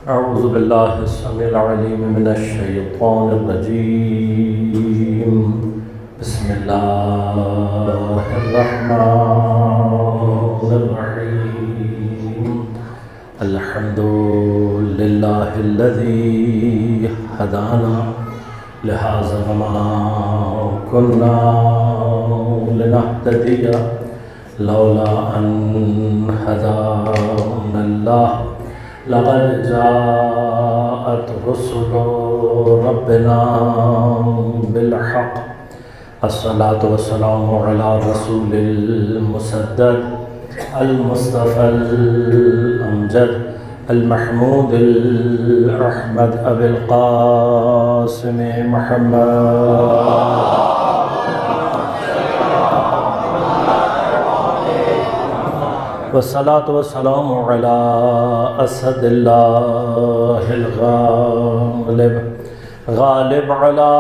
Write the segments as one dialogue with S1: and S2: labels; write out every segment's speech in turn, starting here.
S1: أعوذ بالله السميع العليم من الشيطان الرجيم. بسم الله الرحمن الرحيم. الحمد لله الذي هدانا لهذا وما كنا لنهتدي لولا أن هدانا الله لقد جاءت رسل ربنا بالحق. الصلاة والسلام على رسول المسدد المصطفى الأمجد المحمود الأحمد أبي القاسم محمد والصلاة والسلام على أسد الله الغالب غالب على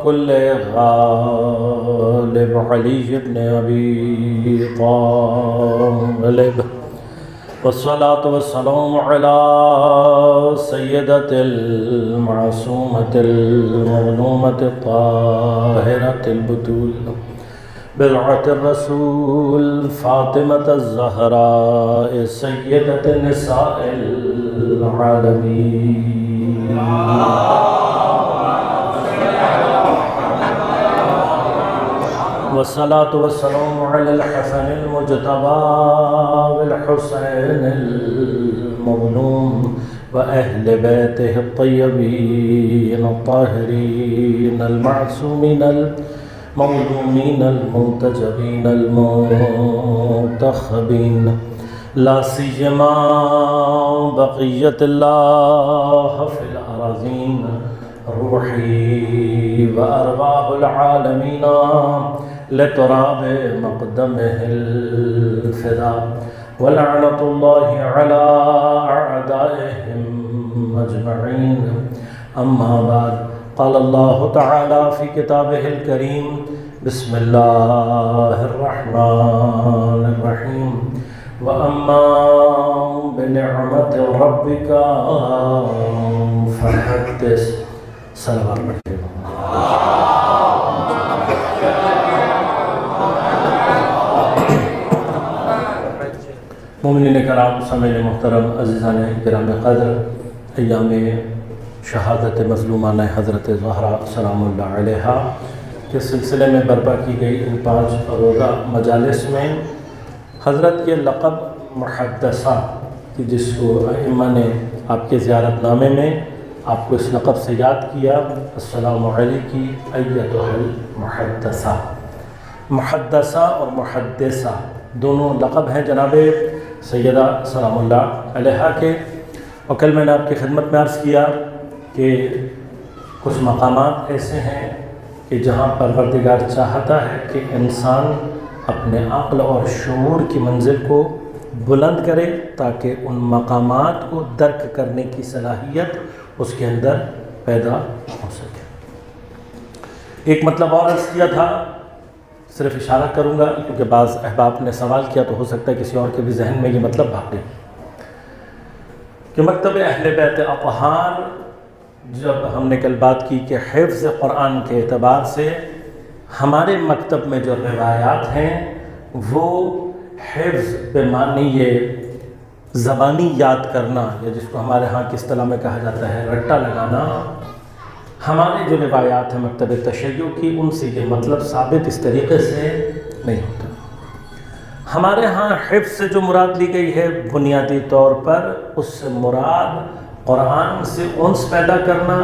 S1: كل غالب علي بن أبي طالب. والصلاة والسلام على سيدة المعصومة المظلومة الطاهرة البتول بضعة الرسول فاطمة الزهراء سيدة نساء العالمين. والصلاة والسلام على الحسن المجتبى والحسين المظلوم وأهل بيته الطيبين الطاهرين المعصومين المظلومين المنتجبين المنتخبين، لا سيما بقية الله في الأراضين روحي وأرواح العالمين لتراب مقدمه الفداء. ولعنة الله على أعدائهم أجمعين. أما بعد، قال الله تعالى في كتابه الكريم: بسم الله الرحمن الرحيم. وأما بنعمة ربك فحدث. صلوات پڑھیے. مومنین کرام، سامعین محترم، عزیزان کرام قدر، ایام شہادت مظلومانہ حضرت زہرا سلام اللہ علیہا کے سلسلے میں برپا کی گئی ان 5 روزہ مجالس میں حضرت کے لقب محدثہ کہ جس کو ائمہ نے آپ کے زیارت نامے میں آپ کو اس لقب سے یاد کیا: السلام علیکی ایتھا المحدثہ. محدثہ اور محدثہ دونوں لقب ہیں جناب سیدہ سلام اللہ علیہا کے. اور کل میں نے آپ کی خدمت میں عرض کیا کہ کچھ مقامات ایسے ہیں کہ جہاں پروردگار چاہتا ہے کہ انسان اپنے عقل اور شعور کی منزل کو بلند کرے تاکہ ان مقامات کو درک کرنے کی صلاحیت اس کے اندر پیدا ہو سکے. ایک مطلب اور عرض کیا تھا، صرف اشارہ کروں گا کیونکہ بعض احباب نے سوال کیا تو ہو سکتا ہے کسی اور کے بھی ذہن میں یہ مطلب بھاگے کہ مکتب اہل بیت اطہار، جب ہم نے کل بات کی کہ حفظ قرآن کے اعتبار سے ہمارے مکتب میں جو روایات ہیں وہ حفظ بمعنی یہ زبانی یاد کرنا، یا جس کو ہمارے ہاں کی اصطلاح میں کہا جاتا ہے رٹا لگانا، ہمارے جو روایات ہیں مکتب تشیع کی ان سے یہ مطلب ثابت اس طریقے سے نہیں ہوتا. ہمارے ہاں حفظ سے جو مراد لی گئی ہے بنیادی طور پر اس سے مراد قرآن سے انس پیدا کرنا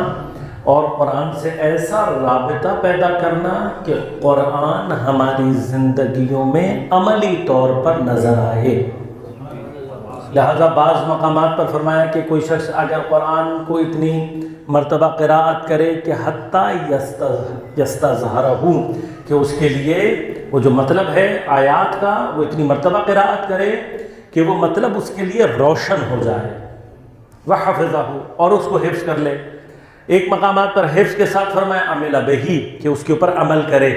S1: اور قرآن سے ایسا رابطہ پیدا کرنا کہ قرآن ہماری زندگیوں میں عملی طور پر نظر آئے. لہذا بعض مقامات پر فرمایا کہ کوئی شخص اگر قرآن کو اتنی مرتبہ قراءت کرے کہ حتیٰ یستظہرہ، کہ اس کے لیے وہ جو مطلب ہے آیات کا وہ اتنی مرتبہ قراءت کرے کہ وہ مطلب اس کے لیے روشن ہو جائے. وحفظہ، اور اس کو حفظ کر لے. ایک مقامات پر حفظ کے ساتھ فرمایا عمل بہی، کہ اس کے اوپر عمل کرے.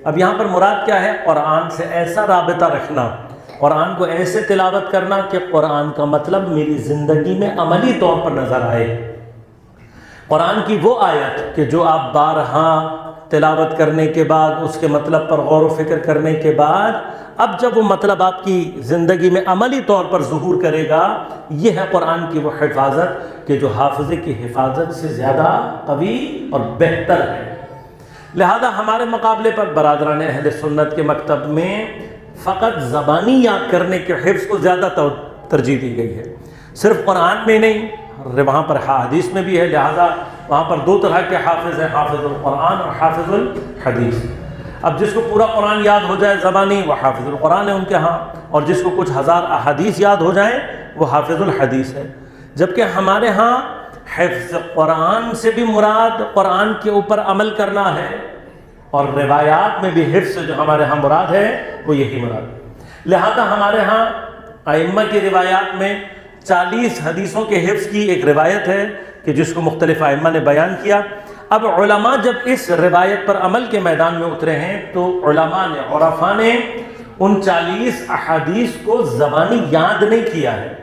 S1: اب یہاں پر مراد کیا ہے؟ قرآن سے ایسا رابطہ رکھنا قرآن کو ایسے تلاوت کرنا کہ قرآن کا مطلب میری زندگی میں عملی طور پر نظر آئے۔ قرآن کی وہ آیت کہ جو آپ بارہا تلاوت کرنے کے بعد اس کے مطلب پر غور و فکر کرنے کے بعد اب جب وہ مطلب آپ کی زندگی میں عملی طور پر ظہور کرے گا، یہ ہے قرآن کی وہ حفاظت کہ جو حافظے کی حفاظت سے زیادہ قوی اور بہتر ہے۔ لہذا ہمارے مقابلے پر برادران اہل سنت کے مکتب میں فقط زبانی یاد کرنے کے حفظ کو زیادہ ترجیح دی گئی ہے، صرف قرآن میں نہیں، وہاں پر حدیث میں بھی ہے۔ لہذا وہاں پر دو طرح کے حافظ ہیں، حافظ القرآن اور حافظ الحدیث۔ اب جس کو پورا قرآن یاد ہو جائے زبانی، وہ حافظ القرآن ہے ان کے ہاں، اور جس کو کچھ ہزار احادیث یاد ہو جائیں وہ حافظ الحدیث ہے۔ جبکہ ہمارے ہاں حفظ قرآن سے بھی مراد قرآن کے اوپر عمل کرنا ہے، اور روایات میں بھی حفظ سے جو ہمارے ہاں مراد ہے وہ یہی مراد۔ لہذا ہمارے ہاں ائمہ کی روایات میں 40 حدیثوں کے حفظ کی ایک روایت ہے کہ جس کو مختلف ائمہ نے بیان کیا۔ اب علماء جب اس روایت پر عمل کے میدان میں اترے ہیں تو علماء نے، عرفاء نے ان 40 احادیث کو زبانی یاد نہیں کیا ہے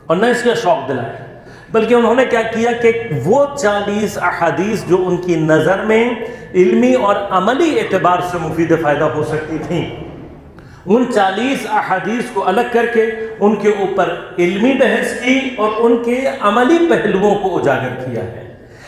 S1: اور نہ اس کا شوق دلایا، بلکہ انہوں نے کیا کیا کہ وہ 40 احادیث جو ان کی نظر میں علمی اور عملی اعتبار سے مفید فائدہ ہو سکتی تھیں، ان 40 احادیث کو الگ کر کے ان کے اوپر علمی بحث کی اور ان کے عملی پہلوؤں کو اجاگر کیا ہے۔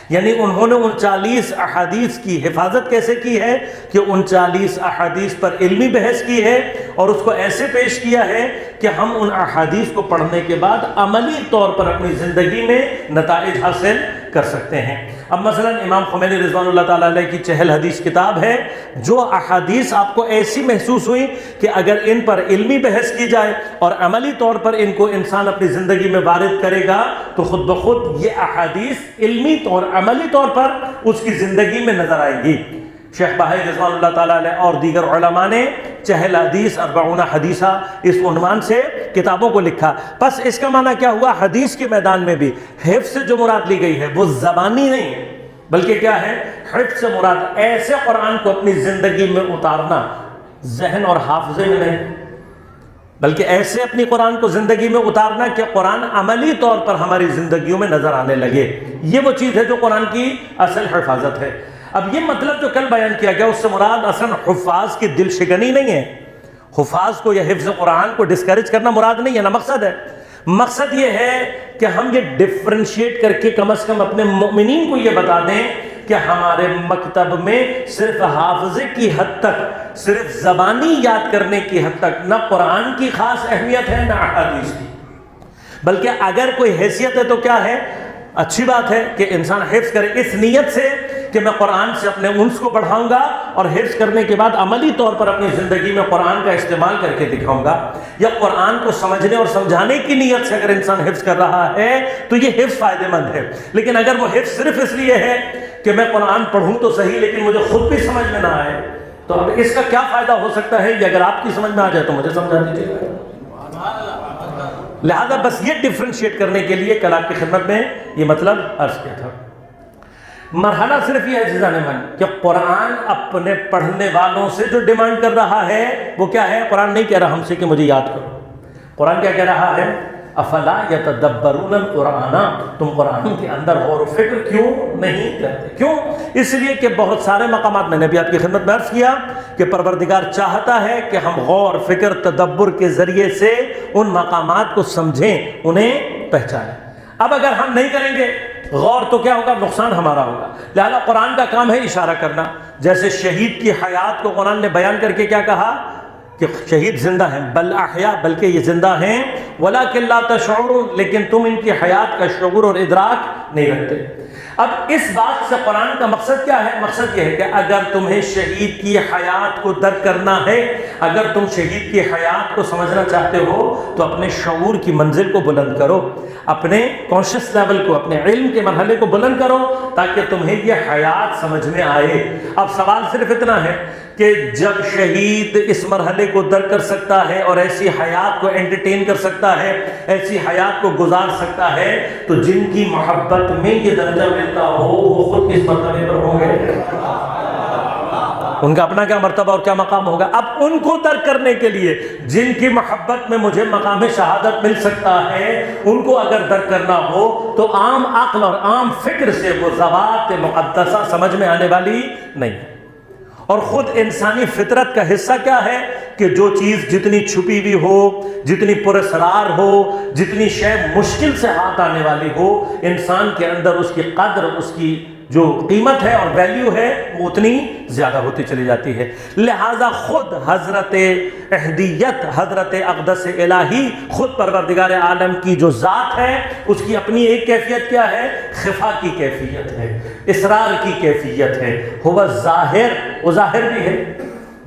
S1: یعنی انہوں نے ان 40 احادیث کی حفاظت کیسے کی ہے کہ ان 40 احادیث پر علمی بحث کی ہے اور اس کو ایسے پیش کیا ہے کہ ہم ان احادیث کو پڑھنے کے بعد عملی طور پر اپنی زندگی میں نتائج حاصل کر سکتے ہیں۔ اب مثلا امام خمینی رضوان اللہ تعالیٰ علیہ کی 40 حدیث کتاب ہے، جو احادیث آپ کو ایسی محسوس ہوئی کہ اگر ان پر علمی بحث کی جائے اور عملی طور پر ان کو انسان اپنی زندگی میں وارد کرے گا تو خود بخود یہ احادیث علمی طور عملی طور پر اس کی زندگی میں نظر آئے گی۔ شیخ بہائی رضوان اللہ تعالیٰ علیہ اور دیگر علماء نے 40 حدیث 40 حدیثہ اس عنوان سے کتابوں کو لکھا۔ پس اس کا معنی کیا ہوا؟ حدیث کے میدان میں بھی حفظ سے جو مراد لی گئی ہے وہ زبانی نہیں ہے، بلکہ کیا ہے؟ حفظ سے مراد ایسے قرآن کو اپنی زندگی میں اتارنا، ذہن اور حافظے میں نہیں، بلکہ ایسے اپنی قرآن کو زندگی میں اتارنا کہ قرآن عملی طور پر ہماری زندگیوں میں نظر آنے لگے۔ یہ وہ چیز ہے جو قرآن کی اصل حفاظت ہے۔ اب یہ مطلب جو کل بیان کیا گیا اس سے مراد اصلا حفاظ کی دل شکنی نہیں ہے، حفاظ کو یا حفظ قرآن کو ڈسکریج کرنا مراد نہیں ہے، نہ مقصد ہے۔ مقصد یہ ہے کہ ہم یہ ڈفرینشیٹ کر کے کم از کم اپنے مومنین کو یہ بتا دیں کہ ہمارے مکتب میں صرف حافظے کی حد تک، صرف زبانی یاد کرنے کی حد تک نہ قرآن کی خاص اہمیت ہے نہ احادیث کی، بلکہ اگر کوئی حیثیت ہے تو کیا ہے؟ اچھی بات ہے کہ انسان حفظ کرے اس نیت سے کہ میں قرآن سے اپنے انس کو بڑھاؤں گا اور حفظ کرنے کے بعد عملی طور پر اپنی زندگی میں قرآن کا استعمال کر کے دکھاؤں گا، یا قرآن کو سمجھنے اور سمجھانے کی نیت سے اگر انسان حفظ کر رہا ہے تو یہ حفظ فائدہ مند ہے۔ لیکن اگر وہ حفظ صرف اس لیے ہے کہ میں قرآن پڑھوں تو صحیح لیکن مجھے خود بھی سمجھ میں نہ آئے تو اب اس کا کیا فائدہ ہو سکتا ہے؟ یہ اگر آپ کی سمجھ میں آ جائے تو مجھے سمجھا دیجیے گا۔ لہذا بس یہ ڈفرینشیٹ کرنے کے لیے کل آپ کی خدمت میں یہ مطلب عرض کیا تھا۔ مرحلہ صرف یہ ہے عزیزان من کہ قرآن اپنے پڑھنے والوں سے جو ڈیمانڈ کر رہا ہے وہ کیا ہے؟ قرآن نہیں کہہ رہا ہم سے کہ مجھے یاد کرو، قرآن کیا کہہ رہا ہے؟ افلا یتدبرون القرآن، تم قرآن کے اندر غور و فکر کیوں نہیں کرتے؟ کیوں؟ اس لیے کہ بہت سارے مقامات میں نے بھی آپ کی خدمت میں عرض کیا کہ پروردگار چاہتا ہے کہ ہم غور فکر تدبر کے ذریعے سے ان مقامات کو سمجھیں، انہیں پہچانیں۔ اب اگر ہم نہیں کریں گے غور تو کیا ہوگا؟ نقصان ہمارا ہوگا۔ لہذا قرآن کا کام ہے اشارہ کرنا، جیسے شہید کی حیات کو قرآن نے بیان کر کے کیا کہا کہ شہید زندہ ہیں، بل احیا، بلکہ یہ زندہ ہیں، ولیکن لا تشعرون، لیکن تم ان کی حیات کا شعور اور ادراک نہیں رکھتے۔ اب اس بات سے قرآن کا مقصد کیا ہے؟ مقصد یہ ہے کہ اگر تمہیں شہید کی حیات کو درک کرنا ہے، اگر تم شہید کی حیات کو سمجھنا چاہتے ہو تو اپنے شعور کی منزل کو بلند کرو، اپنے کانشیس لیول کو، اپنے علم کے مرحلے کو بلند کرو تاکہ تمہیں یہ حیات سمجھ میں آئے۔ اب سوال صرف اتنا ہے کہ جب شہید اس مرحلے کو درک کر سکتا ہے اور ایسی حیات کو انٹرٹین کر سکتا ہے، ایسی حیات کو گزار سکتا ہے، تو جن کی محبت میں یہ درجہ ملتا ہو وہ خود کس مرتبے پر ہوں گے؟ ان کا اپنا کیا مرتبہ اور کیا مقام ہوگا؟ اب ان کو درک کرنے کے لیے جن کی محبت میں مجھے مقام شہادت مل سکتا ہے، ان کو اگر درک کرنا ہو تو عام عقل اور عام فکر سے وہ ذوات مقدسہ سمجھ میں آنے والی نہیں۔ اور خود انسانی فطرت کا حصہ کیا ہے کہ جو چیز جتنی چھپی ہوئی ہو، جتنی پراسرار ہو، جتنی شے مشکل سے ہاتھ آنے والی ہو، انسان کے اندر اس کی قدر، اس کی جو قیمت ہے اور ویلیو ہے وہ اتنی زیادہ ہوتی چلی جاتی ہے۔ لہٰذا خود حضرت احدیت، حضرت اقدس الہی، خود پروردگار عالم کی جو ذات ہے اس کی اپنی ایک کیفیت کیا ہے؟ خفا کی کیفیت ہے، اسرار کی کیفیت ہے۔ ہوا ظاہر، وہ ظاہر بھی ہے،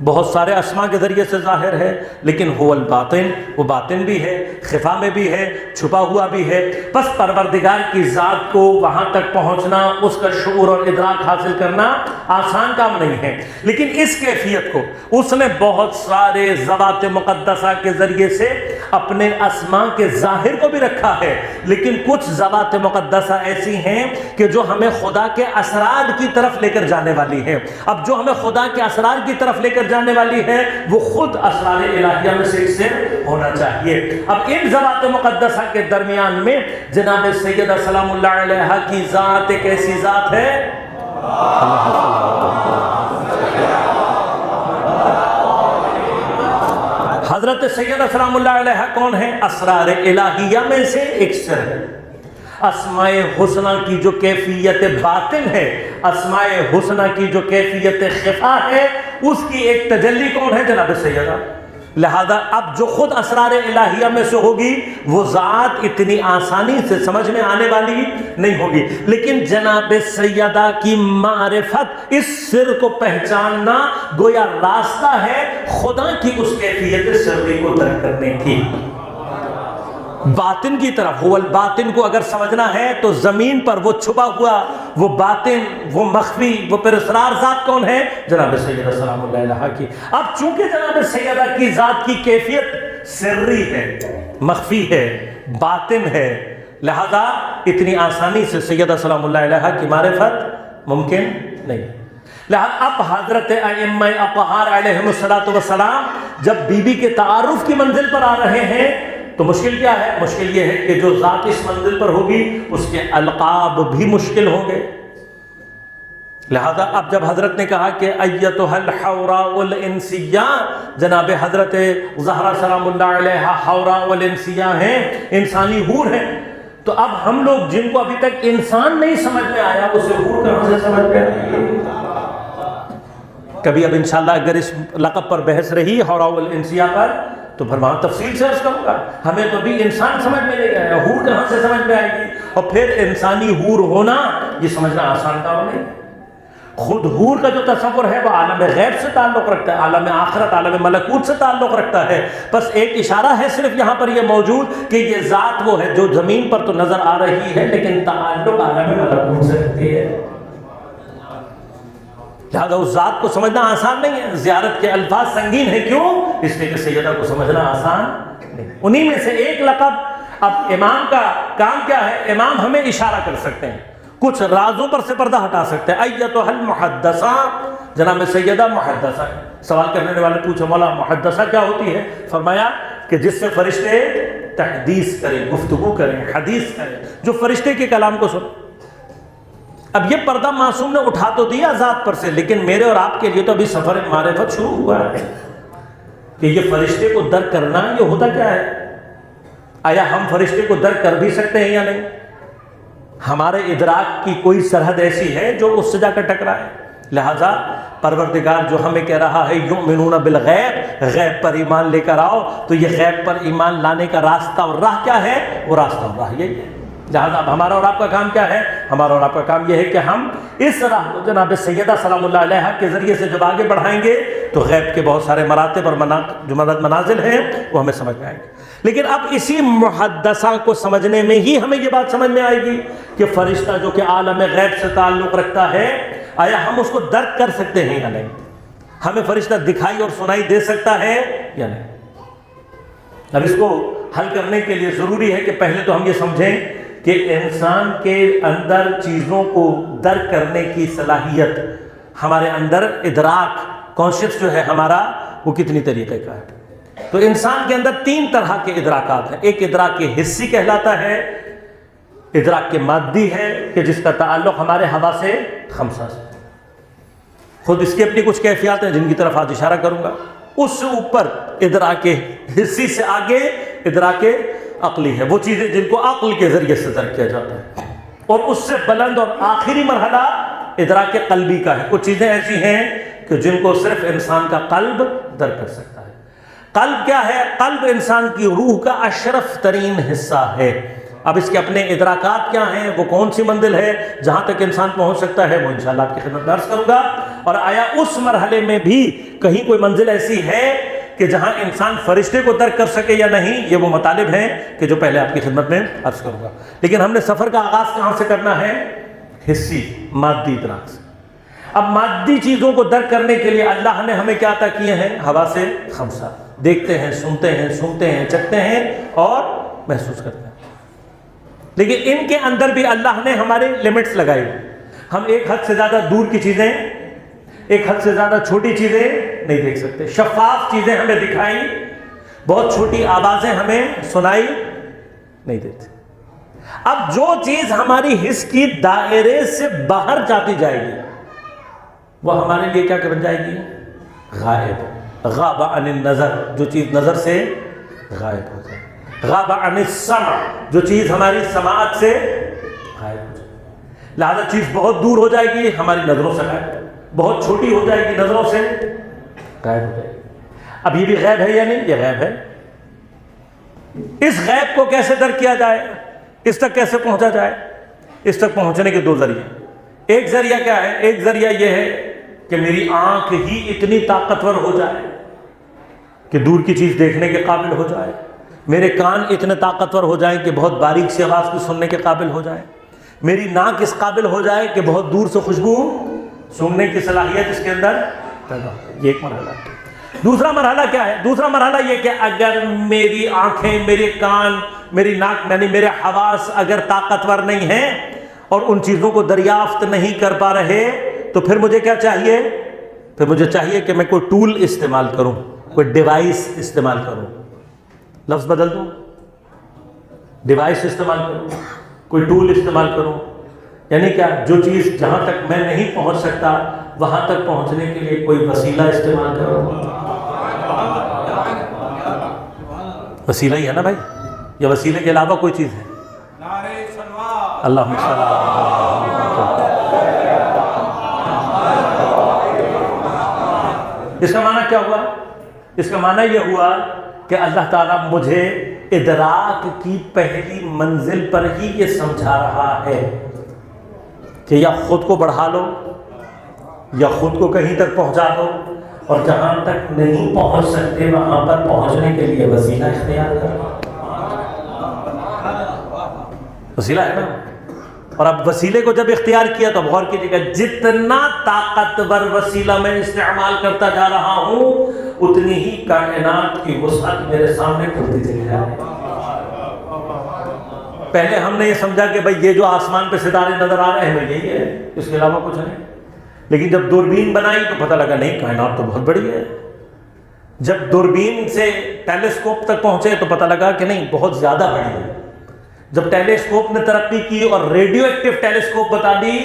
S1: بہت سارے اسماء کے ذریعے سے ظاہر ہے، لیکن هو الباطن، وہ باطن بھی ہے، خفا میں بھی ہے، چھپا ہوا بھی ہے۔ بس پروردگار کی ذات کو وہاں تک پہنچنا، اس کا شعور اور ادراک حاصل کرنا آسان کام نہیں ہے، لیکن اس کیفیت کو اس نے بہت سارے ذوات مقدسہ کے ذریعے سے اپنے اسماء کے ظاہر کو بھی رکھا ہے، لیکن کچھ ذوات مقدسہ ایسی ہیں کہ جو ہمیں خدا کے اسرار کی طرف لے کر جانے والی ہیں۔ اب جو ہمیں خدا کے اسرار کی طرف لے کر جانے والی ہے وہ خود اسرار الہیہ میں سے ایک سے ہونا چاہیے۔ اب ان ذوات مقدسہ کے درمیان میں جناب سیدہ سلام اللہ علیہا کی ذات ایک ایسی ذات ہے، حضرت سیدہ سلام اللہ علیہا کون ہے؟ اسرار الہیہ میں سے ایک سر ہے۔ اسماء حسنہ کی جو کیفیت باطن ہے، اسماء حسنہ کی جو کیفیت خفا ہے، اس کی ایک تجلی کون ہے؟ جناب سیدہ۔ لہذا اب جو خود اسرار الہیہ میں سے ہوگی وہ ذات اتنی آسانی سے سمجھ میں آنے والی نہیں ہوگی، لیکن جناب سیدہ کی معرفت، اس سر کو پہچاننا گویا راستہ ہے خدا کی اس کیفیت سری کو درک کرنے کی، باطن کی طرف۔ وہ الباطن کو اگر سمجھنا ہے تو زمین پر وہ چھپا ہوا، وہ باطن، وہ مخفی، وہ پراسرار ذات کون ہے؟ جناب سیدہ سلام اللہ علیہا کی۔ اب چونکہ جناب سیدہ کی ذات کی کیفیت سری ہے، مخفی ہے، باطن ہے، لہذا اتنی آسانی سے سیدہ سلام اللہ علیہا کی معرفت ممکن نہیں۔ لہذا اب حضرت ائمہ اطہار علیہم السلام جب بی بی کے تعارف کی منزل پر آ رہے ہیں تو مشکل کیا ہے؟ مشکل یہ ہے کہ جو ذات اس منزل پر ہوگی اس کے القاب بھی مشکل ہوں گے۔ لہذا اب جب حضرت نے کہا کہ ایتھا الحوراء الانسیہ، جناب حضرت زہرا سلام اللہ علیہا حوراء الانسیہ ہیں، انسانی حور ہیں، تو اب ہم لوگ جن کو ابھی تک انسان نہیں سمجھ میں آیا اسے حور کہاں سے سمجھ میں آئی؟ کبھی اب انشاءاللہ اگر اس لقب پر بحث رہی حوراء الانسیہ پر تو پھر وہاں تفصیل سے عرض کروں گا، ہمیں تو بھی انسان سمجھ میں نہیں آیا، حور کہاں سے سمجھ میں آئے گی؟ اور پھر انسانی حور ہونا یہ سمجھنا آسان کام نہیں۔ خود حور کا جو تصور ہے وہ عالم غیب سے تعلق رکھتا ہے، عالم آخرت، عالم ملکوت سے تعلق رکھتا ہے۔ بس ایک اشارہ ہے صرف یہاں پر یہ موجود کہ یہ ذات وہ ہے جو زمین پر تو نظر آ رہی ہے لیکن تعلق عالم ملکوت سے رکھتی ہے۔ لہذا اس ذات کو سمجھنا آسان نہیں ہے، زیارت کے الفاظ سنگین ہیں، کیوں؟ اس لیے کہ سیدہ کو سمجھنا آسان نہیں۔ انہی میں سے ایک لقب، اب امام کا کام کیا ہے؟ امام ہمیں اشارہ کر سکتے ہیں، کچھ رازوں پر سے پردہ ہٹا سکتے ہیں۔ ایتھا المحدثہ، جناب سیدہ محدثہ ہے۔ سوال کرنے والے پوچھا مولا محدثہ کیا ہوتی ہے؟ فرمایا کہ جس سے فرشتے تحدیث کریں، گفتگو کریں، حدیث کریں، جو فرشتے کے کلام کو سن۔ اب یہ پردہ معصوم نے اٹھا تو دیا ذات پر سے، لیکن میرے اور آپ کے لیے تو ابھی سفر معرفت شروع ہوا ہے کہ یہ فرشتے کو درک کرنا یہ ہوتا کیا ہے؟ آیا ہم فرشتے کو درک کر بھی سکتے ہیں یا نہیں؟ ہمارے ادراک کی کوئی سرحد ایسی ہے جو اس سے جا کر ٹکرائے؟ لہذا پروردگار جو ہمیں کہہ رہا ہے یؤمنون بالغیب، غیب پر ایمان لے کر آؤ، تو یہ غیب پر ایمان لانے کا راستہ اور راہ کیا ہے؟ وہ راستہ اور راہ یہی ہے۔ لہذا اب ہمارا اور آپ کا کام کیا ہے؟ ہمارا اور آپ کا کام یہ ہے کہ ہم اس راہ کو جناب سیدہ سلام اللہ علیہا کے ذریعے سے جب آگے بڑھائیں گے تو غیب کے بہت سارے مراتب اور جو منازل ہیں وہ ہمیں سمجھ میں آئیں گے۔ لیکن اب اسی محدثہ کو سمجھنے میں ہی ہمیں یہ بات سمجھ میں آئے گی کہ فرشتہ جو کہ عالم غیب سے تعلق رکھتا ہے، آیا ہم اس کو درک کر سکتے ہیں یا نہیں؟ ہمیں فرشتہ دکھائی اور سنائی دے سکتا ہے یا نہیں؟ اب اس کو حل کرنے کے لیے ضروری ہے کہ پہلے تو ہم یہ سمجھیں کہ انسان کے اندر چیزوں کو درک کرنے کی صلاحیت، ہمارے اندر ادراک، کانشیس جو ہے ہمارا، وہ کتنی طریقے کا ہے. تو انسان کے اندر 3 طرح کے ادراکات ہیں. ایک ادراک حسی کہلاتا ہے، ادراک مادی ہے کہ جس کا تعلق ہمارے حواس خمسہ سے، خود اس کی اپنی کچھ کیفیات ہیں جن کی طرف آج اشارہ کروں گا. اس سے اوپر ادراک حسی سے آگے ادراک عقلی ہے، وہ چیزیں جن کو عقل کے ذریعے سے درک کیا جاتا ہے. اور اس سے بلند اور آخری مرحلہ ادراک قلبی کا ہے. کچھ چیزیں ایسی ہیں کہ جن کو صرف انسان کا قلب درک کر سکتا ہے. قلب کیا ہے؟ قلب انسان کی روح کا اشرف ترین حصہ ہے. اب اس کے اپنے ادراکات کیا ہیں، وہ کون سی منزل ہے جہاں تک انسان پہنچ سکتا ہے، وہ انشاءاللہ آپ کی خدمت میں عرض کروں گا. اور آیا اس مرحلے میں بھی کہیں کوئی منزل ایسی ہے کہ جہاں انسان فرشتے کو درک کر سکے یا نہیں، یہ وہ مطالب ہیں کہ جو پہلے آپ کی خدمت میں عرض کروں گا. لیکن ہم نے سفر کا آغاز کہاں سے کرنا ہے؟ حسی، مادی ادراک سے. اب مادی چیزوں کو درک کرنے کے لیے اللہ نے ہمیں کیا عطا کیے ہیں؟ حواس خمسہ. دیکھتے ہیں، سنتے ہیں، سونگتے ہیں، چکھتے ہیں اور محسوس کرتے ہیں. لیکن ان کے اندر بھی اللہ نے ہمارے لمٹس لگائی. ہم ایک حد سے زیادہ دور کی چیزیں، ایک حد سے زیادہ چھوٹی چیزیں نہیں دیکھ سکتے. شفاف چیزیں ہمیں دکھائی، بہت چھوٹی آوازیں ہمیں سنائی نہیں دیتی. اب جو چیز ہماری حس کی دائرے سے باہر جاتی جائے گی وہ ہمارے لیے کیا بن جائے گی؟ غائب. غاب عن النظر، جو چیز نظر سے غائب ہو جائے. غاب عن السمع، جو چیز ہماری سماعت سے غائب ہو جائے. لہذا چیز بہت دور ہو جائے گی ہماری نظروں سے غائب، بہت چھوٹی ہو جائے گی نظروں سے غائب ہو جائے گی. اب یہ بھی غیب ہے یا نہیں؟ یہ غیب ہے. اس غیب کو کیسے درک کیا جائے؟ اس تک کیسے پہنچا جائے؟ اس تک پہنچنے کے 2 ذریعے. ایک ذریعہ کیا ہے؟ ایک ذریعہ یہ ہے کہ میری آنکھ ہی اتنی طاقتور ہو جائے کہ دور کی چیز دیکھنے کے قابل ہو جائے. میرے کان اتنے طاقتور ہو جائیں کہ بہت باریک سی آواز کو سننے کے قابل ہو جائے. میری ناک اس قابل ہو جائے کہ بہت دور سے خوشبو سونگنے کی صلاحیت اس کے اندر پیدا ہو. یہ ایک مرحلہ ہے. دوسرا مرحلہ کیا ہے؟ دوسرا مرحلہ یہ کہ اگر میری آنکھیں، میرے کان، میری ناک یعنی میرے حواس اگر طاقتور نہیں ہیں اور ان چیزوں کو دریافت نہیں کر پا رہے تو پھر مجھے کیا چاہیے؟ پھر مجھے چاہیے کہ میں کوئی ٹول استعمال کروں، کوئی ڈیوائس استعمال کروں. لفظ بدل دوں، ڈیوائس استعمال کروں، کوئی ٹول استعمال کروں. یعنی کیا؟ جو چیز جہاں تک میں نہیں پہنچ سکتا وہاں تک پہنچنے کے لیے کوئی وسیلہ استعمال کروں. وسیلہ ہی ہے نا بھائی، یا وسیلے کے علاوہ کوئی چیز ہے؟ اللہم صلی اللہ. اس کا معنی کیا ہوا؟ اس کا معنی یہ ہوا کہ اللہ تعالیٰ مجھے ادراک کی پہلی منزل پر ہی یہ سمجھا رہا ہے کہ یا خود کو بڑھا لو یا خود کو کہیں تک پہنچا دو، اور جہاں تک نہیں پہنچ سکتے وہاں پر پہنچنے کے لیے وسیلہ اختیار کرو. وسیلہ ہے نا. اور اب وسیلے کو جب اختیار کیا تو غور کیجیے گا، جتنا طاقتور وسیلہ میں استعمال کرتا جا رہا ہوں اتنی ہی کائنات کی وسعت میرے سامنے کھلتی چلی جا رہی ہے. پہلے ہم نے یہ سمجھا کہ بھئی یہ جو آسمان پہ ستارے نظر آ رہے ہیں یہی ہے، اس کے علاوہ کچھ نہیں. لیکن جب دوربین بنائی تو پتہ لگا نہیں، کائنات تو بہت بڑی ہے. جب دوربین سے ٹیلیسکوپ تک پہنچے تو پتہ لگا کہ نہیں، بہت زیادہ بڑی ہے. جب ٹیلیسکوپ نے ترقی کی اور ریڈیو ایکٹیو ٹیلیسکوپ بتا دی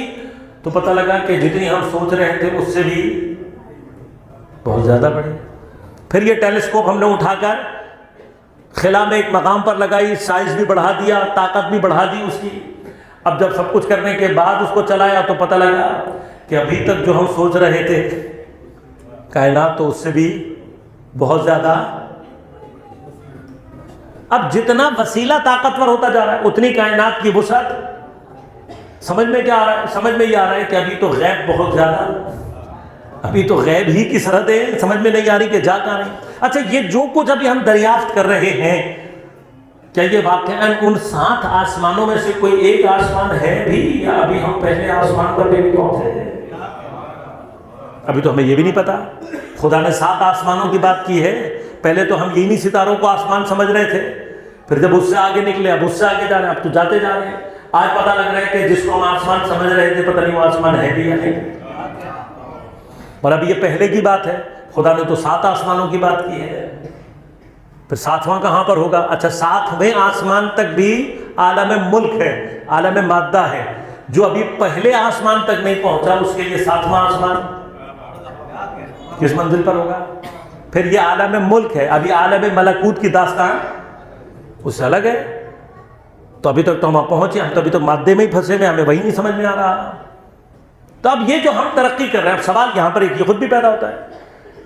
S1: تو پتہ لگا کہ جتنی ہم سوچ رہے تھے اس سے بھی بہت زیادہ بڑی. پھر یہ ٹیلیسکوپ ہم نے اٹھا کر خلا میں ایک مقام پر لگائی، سائز بھی بڑھا دیا، طاقت بھی بڑھا دی اس کی. اب جب سب کچھ کرنے کے بعد اس کو چلایا تو پتہ لگا کہ ابھی تک جو ہم سوچ رہے تھے کائنات تو اس سے بھی بہت زیادہ. اب جتنا وسیلہ طاقتور ہوتا جا رہا ہے اتنی کائنات کی وسعت. سمجھ میں کیا آ رہا ہے؟ سمجھ میں یہ آ رہا ہے کہ ابھی تو غیب بہت زیادہ، ابھی تو غیب ہی کی سرحدیں سمجھ میں نہیں آ رہی کہ جا کہاں رہی. اچھا، یہ جو کچھ ابھی ہم دریافت کر رہے ہیں کیا یہ واقعاً ان 7 آسمانوں میں سے کوئی ایک آسمان ہے بھی، یا ابھی ہم پہلے آسمان پر بھی نہیں پہنچے ہیں؟ ابھی تو ہمیں یہ بھی نہیں پتا. خدا نے 7 آسمانوں کی بات کی ہے. پہلے تو ہم یہی ستاروں کو آسمان سمجھ رہے تھے، پھر جب اس سے آگے نکلے اب اس سے آگے جا رہے ہیں، اب تو جاتے جا رہے ہیں. آج پتہ لگ رہا ہے کہ جس کو ہم آسمان سمجھ رہے تھے پتہ نہیں وہ آسمان ہے بھی یا نہیں. اور اب یہ پہلے کی بات ہے. خدا نے تو 7 آسمانوں کی بات کی ہے، پھر 7واں کہاں پر ہوگا؟ اچھا 7ویں آسمان تک بھی عالم ملک ہے، عالم مادہ ہے، جو ابھی پہلے آسمان تک نہیں پہنچا اس کے لیے 7واں آسمان کس منزل پر ہوگا؟ پھر یہ عالم ملک ہے، ابھی عالم ملکوت کی داستان اس سے الگ ہے۔ تو ابھی تک تو ہم پہنچے، ہم تو ابھی تو مادے میں ہی پھنسے ہوئے، ہمیں وہی نہیں سمجھ میں آ رہا۔ تو اب یہ جو ہم ترقی کر رہے ہیں، اب سوال یہاں پر ایک یہ خود بھی پیدا ہوتا ہے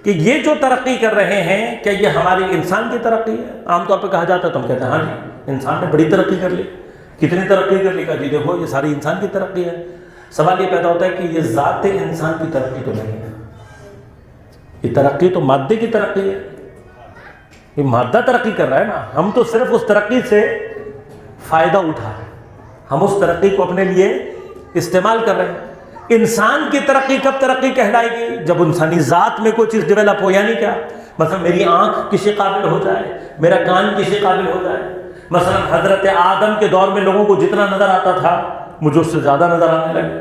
S1: کہ یہ جو ترقی کر رہے ہیں کیا یہ ہماری انسان کی ترقی ہے؟ عام طور پہ کہا جاتا ہے تو ہم کہتے ہیں ہاں جی انسان نے بڑی ترقی کر لی۔ کتنی ترقی کر لی؟ کہا جی دیکھو یہ ساری انسان کی ترقی ہے۔ سوال یہ پیدا ہوتا ہے کہ یہ ذات انسان کی ترقی تو نہیں ہے، یہ ترقی تو مادے کی ترقی ہے، یہ مادہ ترقی کر رہا ہے نا، ہم تو صرف اس ترقی سے فائدہ اٹھا رہے ہیں، ہم اس ترقی کو اپنے لیے استعمال کر رہے ہیں۔ انسان کی ترقی کب ترقی کہلائے گی؟ جب انسانی ذات میں کوئی چیز ڈیولپ ہو، یعنی کیا؟ مثلا میری آنکھ کسی قابل ہو جائے، میرا کان کسی قابل ہو جائے۔ مثلا حضرت آدم کے دور میں لوگوں کو جتنا نظر آتا تھا مجھے اس سے زیادہ نظر آنے لگے،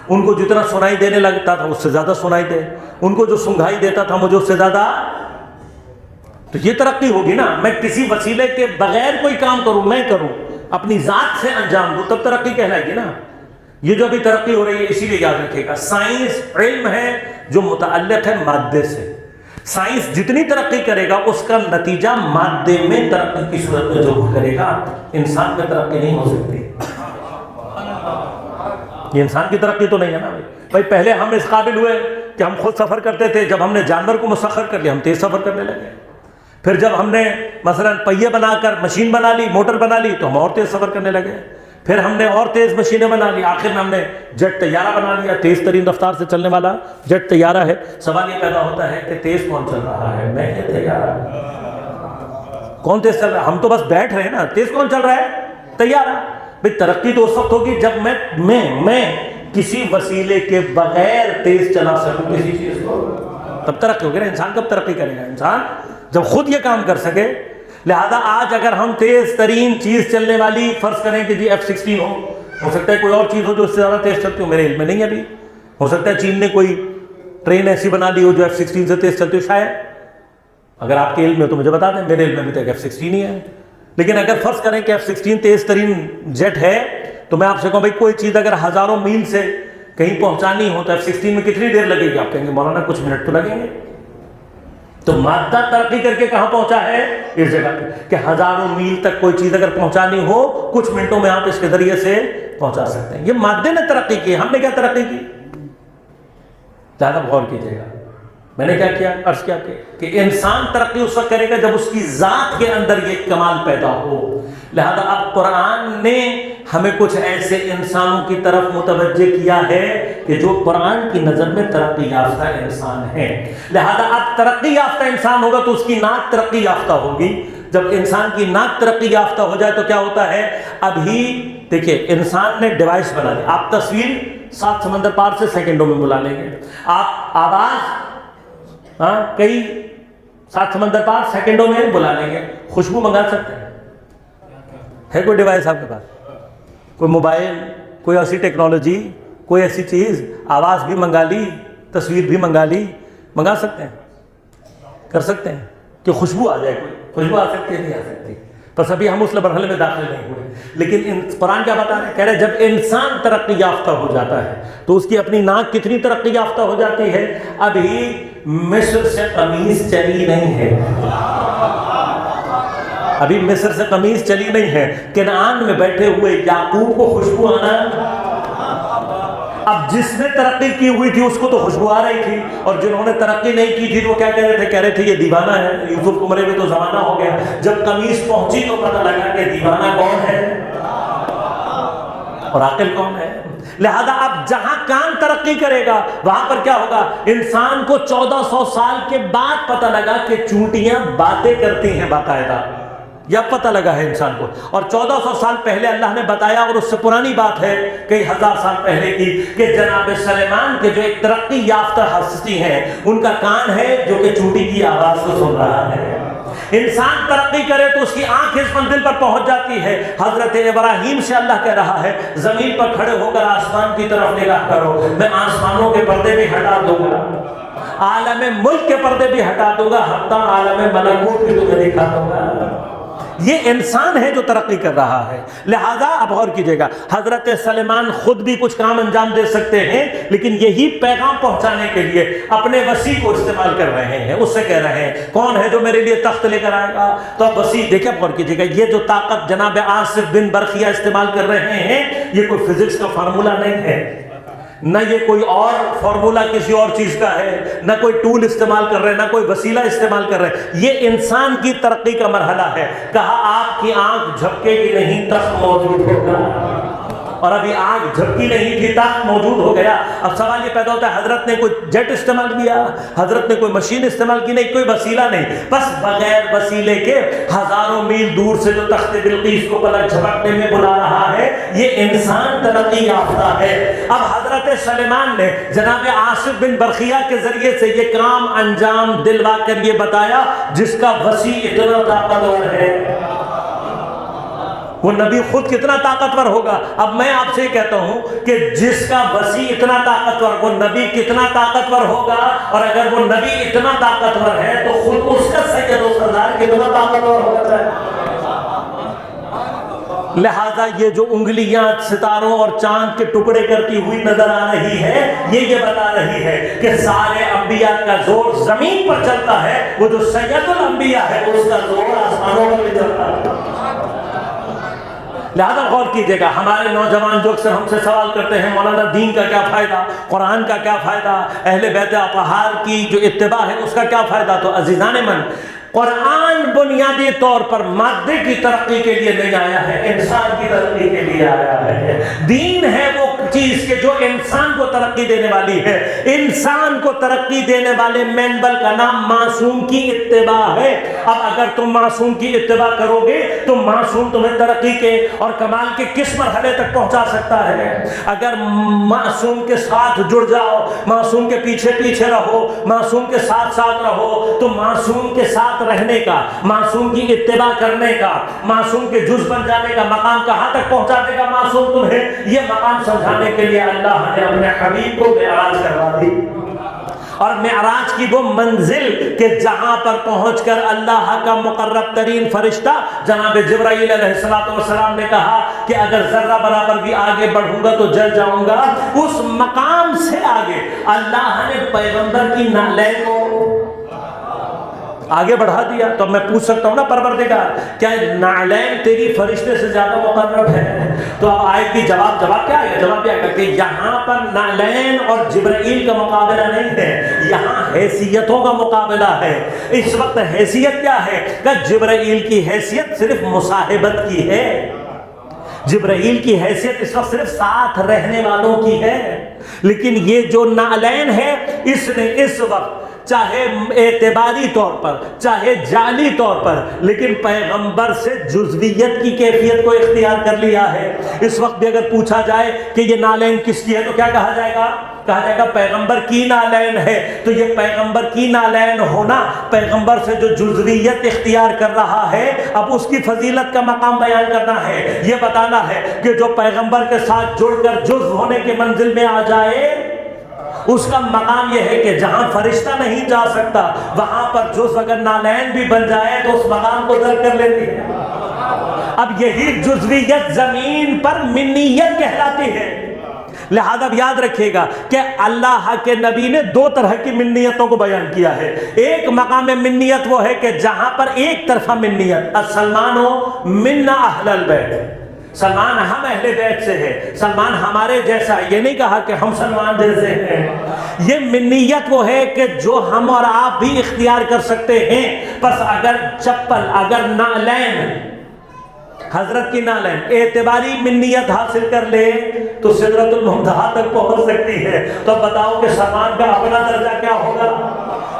S1: ان کو جتنا سنائی دینے لگتا تھا اس سے زیادہ سنائی دے، ان کو جو سنگھائی دیتا تھا مجھے اس سے زیادہ۔ تو یہ ترقی ہوگی نا، میں کسی وسیلے کے بغیر کوئی کام کروں، میں کروں، اپنی ذات سے انجام دوں، تب ترقی کہلائے گی نا۔ یہ جو ابھی ترقی ہو رہی ہے اسی لیے یاد رکھیے گا، سائنس علم ہے جو متعلق ہے مادے سے۔ سائنس جتنی ترقی کرے گا اس کا نتیجہ مادے میں ترقی کی صورت میں ضرور کرے گا، انسان میں ترقی نہیں ہو سکتی۔ یہ انسان کی ترقی تو نہیں ہے نا بھائی۔ پہلے ہم اس قابل ہوئے کہ ہم خود سفر کرتے تھے، جب ہم نے جانور کو مسخر کر لیا ہم تیز سفر کرنے لگے۔ پھر جب ہم نے مثلا پہیے بنا کر مشین بنا لی، موٹر بنا لی تو ہم اور تیز سفر کرنے لگے۔ پھر ہم نے اور تیز مشینیں بنا لی، آخر میں ہم نے جیٹ طیارہ بنا لیا، تیز ترین رفتار سے چلنے والا جیٹ طیارہ ہے۔ سوال یہ پیدا ہوتا ہے کہ تیز کون چل رہا ہے؟ میں یا طیارہ؟ کون تیز چل رہا ہے؟ ہم تو بس بیٹھ رہے ہیں نا، تیز کون چل رہا ہے؟ طیارہ۔ بھئی ترقی تو اس وقت ہوگی جب میں کسی وسیلے کے بغیر تیز چلا سکوں کسی چیز کو، تب ترقی ہوگی نا۔ انسان کب ترقی کرے گا؟ انسان جب خود یہ کام کر سکے۔ لہذا آج اگر ہم تیز ترین چیز چلنے والی فرض کریں کہ جی F-16 ہو سکتا ہے کوئی اور چیز ہو جو اس سے زیادہ تیز چلتی ہو، میرے علم میں نہیں ہے ابھی، ہو سکتا ہے چین نے کوئی ٹرین ایسی بنا لی ہو جو F-16 سے تیز چلتی ہو، شاید اگر آپ کے علم میں تو مجھے بتا دیں، میرے علم میں ابھی تک F-16 ہی ہے۔ لیکن اگر فرض کریں کہ F-16 تیز ترین جیٹ ہے تو میں آپ سے کہوں بھائی کوئی چیز اگر ہزاروں میل سے کہیں پہنچانی ہو تو F-16 میں کتنی دیر لگے گی؟ آپ کہیں گے مولانا کچھ منٹ تو لگیں گے۔ تو مادہ ترقی کر کے کہاں پہنچا ہے؟ اس جگہ پہ کہ ہزاروں میل تک کوئی چیز اگر پہنچانی ہو کچھ منٹوں میں آپ اس کے ذریعے سے پہنچا سکتے ہیں۔ یہ مادے نے ترقی کی، ہم نے کیا ترقی کی؟ زیادہ غور کیجیے گا۔ میں نے کیا کیا؟ عرض کیا کہ انسان ترقی اس وقت کرے گا جب اس کی ذات کے اندر یہ کمال پیدا ہو۔ لہذا اب قرآن نے ہمیں کچھ ایسے انسانوں کی طرف متوجہ کیا ہے کہ جو قرآن کی نظر میں ترقی یافتہ انسان ہے۔ لہذا اب ترقی یافتہ انسان ہوگا تو اس کی ناک ترقی یافتہ ہوگی۔ جب انسان کی ناک ترقی یافتہ ہو جائے تو کیا ہوتا ہے؟ ابھی دیکھیے انسان نے ڈیوائس بنا دی، آپ تصویر 7 سمندر پار سے سیکنڈوں میں بلا لیں گے، آپ آواز کئی 7 سمندر پار سیکنڈوں میں بلا لیں گے، خوشبو منگا سکتے ہیں؟ ہے کوئی ڈیوائس آپ کے پاس؟ کوئی موبائل، کوئی ایسی ٹیکنالوجی، کوئی ایسی چیز؟ آواز بھی منگا لی، تصویر بھی منگا لی، منگا سکتے ہیں؟ کر سکتے ہیں کہ خوشبو آ جائے؟ کوئی خوشبو آ سکتی ہے؟ نہیں آ سکتی۔ بس ابھی ہم اس مرحلے میں داخل نہیں ہوئے، لیکن قرآن کیا بتا رہے ہیں؟ کہہ رہے جب انسان ترقی یافتہ ہو جاتا ہے تو اس کی اپنی ناک کتنی ترقی یافتہ ہو جاتی ہے؟ ابھی مصر سے قمیص چلی نہیں ہے، ابھی مصر سے قمیص چلی نہیں ہے، کنعان میں بیٹھے ہوئے یعقوب کو خوشبو آنا۔ اب جس نے ترقی کی ہوئی تھی اس کو تو خوشبو آ رہی تھی، اور جنہوں نے ترقی نہیں کی تھی وہ کیا کہہ رہے تھے؟ کہہ رہے تھے یہ دیوانہ ہے، یوسف کو مرے ہوئے تو زمانہ ہو گیا۔ جب قمیص پہنچی تو پتہ لگا کہ دیوانہ کون ہے اور عاقل کون ہے۔ لہذا اب جہاں کان ترقی کرے گا وہاں پر کیا ہوگا؟ انسان کو 1400 سال کے بعد پتہ لگا کہ چونٹیاں باتیں کرتی ہیں باقاعدہ، یا پتہ لگا ہے انسان کو، اور 1400 سال پہلے اللہ نے بتایا، اور اس سے پرانی بات ہے کئی ہزار سال پہلے کی، کہ جناب سلیمان کے جو ایک ترقی یافتہ ہستی ہیں ان کا کان ہے جو کہ چونٹی کی آواز کو سن رہا ہے۔ انسان ترقی کرے تو اس کی آنکھ اس منزل پر پہنچ جاتی ہے۔ حضرت ابراہیم سے اللہ کہہ رہا ہے زمین پر کھڑے ہو کر آسمان کی طرف نگاہ کرو، میں آسمانوں کے پردے بھی ہٹا دوں گا۔ عالم ملک کے پردے بھی ہٹا دوں گا، حتیٰ عالم ملکوت بھی تمہیں دکھا دوں گا۔ یہ انسان ہے جو ترقی کر رہا ہے۔ لہذا اب غور کیجئے گا، حضرت سلیمان خود بھی کچھ کام انجام دے سکتے ہیں، لیکن یہی پیغام پہنچانے کے لیے اپنے وسیع کو استعمال کر رہے ہیں۔ اس سے کہہ رہے ہیں کون ہے جو میرے لیے تخت لے کر آئے گا؟ تو اب وسیع دیکھیں، اب غور کیجئے گا، یہ جو طاقت جناب آصف بن برخیہ استعمال کر رہے ہیں، یہ کوئی فزکس کا فارمولا نہیں ہے، نہ یہ کوئی اور فارمولا کسی اور چیز کا ہے، نہ کوئی ٹول استعمال کر رہے ہیں، نہ کوئی وسیلہ استعمال کر رہے ہیں، یہ انسان کی ترقی کا مرحلہ ہے۔ کہا آپ کی آنکھ جھپکے گی نہیں، تخت موجود ہوگا، اور ابھی آنکھ جھپکی نہیں تھی، تخت موجود ہو گیا۔ اب سوال یہ پیدا ہوتا ہے، حضرت نے کوئی جیٹ استعمال کیا، حضرت نے کوئی مشین استعمال کی؟ نہیں، کوئی وسیلہ نہیں، بس بغیر وسیلے کے ہزاروں میل دور سے جو تخت بلقیس کو پلک جھپکنے میں بلا رہا ہے، یہ انسان ترقی یافتہ ہے۔ اب حضرت سلیمان نے جناب آصف بن برخیہ کے ذریعے سے یہ کام انجام دلوا کر یہ بتایا جس کا وسیع اتنا طاقتور ہے۔ وہ نبی خود کتنا طاقتور ہوگا؟ اب میں آپ سے کہتا ہوں کہ جس کا وسیع اتنا طاقتور، وہ نبی کتنا طاقتور ہوگا، اور اگر وہ نبی اتنا طاقتور ہے تو خود اس کا سید و سردار کتنا طاقتور ہوگا۔ لہذا یہ جو انگلیاں ستاروں اور چاند کے ٹکڑے کرتی ہوئی نظر آ رہی ہے، یہ بتا رہی ہے کہ سارے انبیاء کا زور زمین پر چلتا ہے، وہ جو سید الانبیاء ہے اس کا زور آسمانوں پر بھی چلتا ہے۔ لہذا غور کیجئے گا، ہمارے نوجوان جو اکثر ہم سے سوال کرتے ہیں مولانا دین کا کیا فائدہ، قرآن کا کیا فائدہ، اہل بیت اطہار کی جو اتباع ہے اس کا کیا فائدہ؟ تو عزیزان من، قرآن بنیادی طور پر مادے کی ترقی کے لیے نہیں آیا ہے، انسان کی ترقی کے لیے آیا ہے۔ دین ہے وہ چیز کہ جو انسان کو ترقی دینے والی ہے۔ انسان کو ترقی دینے والے مینبل کا نام معصوم کی اتباع ہے۔ اب اگر تم معصوم کی اتباع کرو گے تو معصوم تمہیں ترقی کے اور کمال کے کس مرحلے تک پہنچا سکتا ہے؟ اگر معصوم کے ساتھ جڑ جاؤ، معصوم کے پیچھے پیچھے رہو، معصوم کے ساتھ ساتھ رہو، تو معصوم کے ساتھ رہنے کا، معصوم کی اتباع کرنے کا، معصوم کے جز بن جانے کا مقام کہاں تک پہنچا دے گا معصوم تمہیں؟ یہ مقام سمجھانے کے لیے اللہ نے اپنے حبیب کو معراج کروا دی، اور معراج کی وہ منزل کہ جہاں پر پہنچ کر اللہ کا مقرب ترین فرشتہ جناب جبرائیل علیہ السلام نے کہا کہ اگر ذرہ برابر بھی آگے بڑھوں گا تو جل جاؤں گا، اس مقام سے آگے اللہ نے پیغمبر کی نعلین کو آگے بڑھا دیا۔ تو میں پوچھ سکتا ہوں نا پروردگار، کیا نعلین تیری فرشتے سے زیادہ مقرب ہے؟ تو اب آیت کی جواب کیا ہے؟ جواب کیا ہے کہ یہاں پر نعلین اور جبرائیل کا مقابلہ نہیں ہے، یہاں حیثیتوں کا مقابلہ ہے۔ اس وقت حیثیت کیا ہے کہ جبرائیل کی حیثیت صرف مصاحبت کی ہے، جبرائیل کی حیثیت اس وقت صرف ساتھ رہنے والوں کی ہے، لیکن یہ جو نعلین ہے اس نے اس وقت چاہے اعتباری طور پر چاہے جعلی طور پر لیکن پیغمبر سے جزویت کی کیفیت کو اختیار کر لیا ہے۔ اس وقت بھی اگر پوچھا جائے کہ یہ نعلین کس کی ہے تو کیا کہا جائے گا؟ کہا جائے گا پیغمبر کی نعلین ہے۔ تو یہ پیغمبر کی نعلین ہونا، پیغمبر سے جو جزویت اختیار کر رہا ہے، اب اس کی فضیلت کا مقام بیان کرنا ہے، یہ بتانا ہے کہ جو پیغمبر کے ساتھ جڑ کر جزو ہونے کے منزل میں آ جائے اس کا مقام یہ ہے کہ جہاں فرشتہ نہیں جا سکتا وہاں پر جز اگر نعلین بھی بن جائے تو اس مقام کو در کر لیتی ہے۔ اب یہی جزویت زمین پر منیت کہلاتی ہے۔ لہذا یاد رکھیے گا کہ اللہ کے نبی نے دو طرح کی منیتوں کو بیان کیا ہے۔ ایک مقام منیت وہ ہے کہ جہاں پر ایک طرفہ منیت، السلمان منا اہل البیت، سلمان ہم اہل بیت سے ہے، سلمان ہمارے جیسا، یہ نہیں کہا کہ ہم سلمان جیسے ہیں۔ یہ منیت وہ ہے کہ جو ہم اور آپ بھی اختیار کر سکتے ہیں، بس اگر چپل، اگر نعلین، حضرت کی نعلین اعتباری منیت حاصل کر لے تو سدرۃ المنتہا تک پہنچ سکتی ہے۔ تو بتاؤ کہ سلمان کا اپنا درجہ کیا ہوگا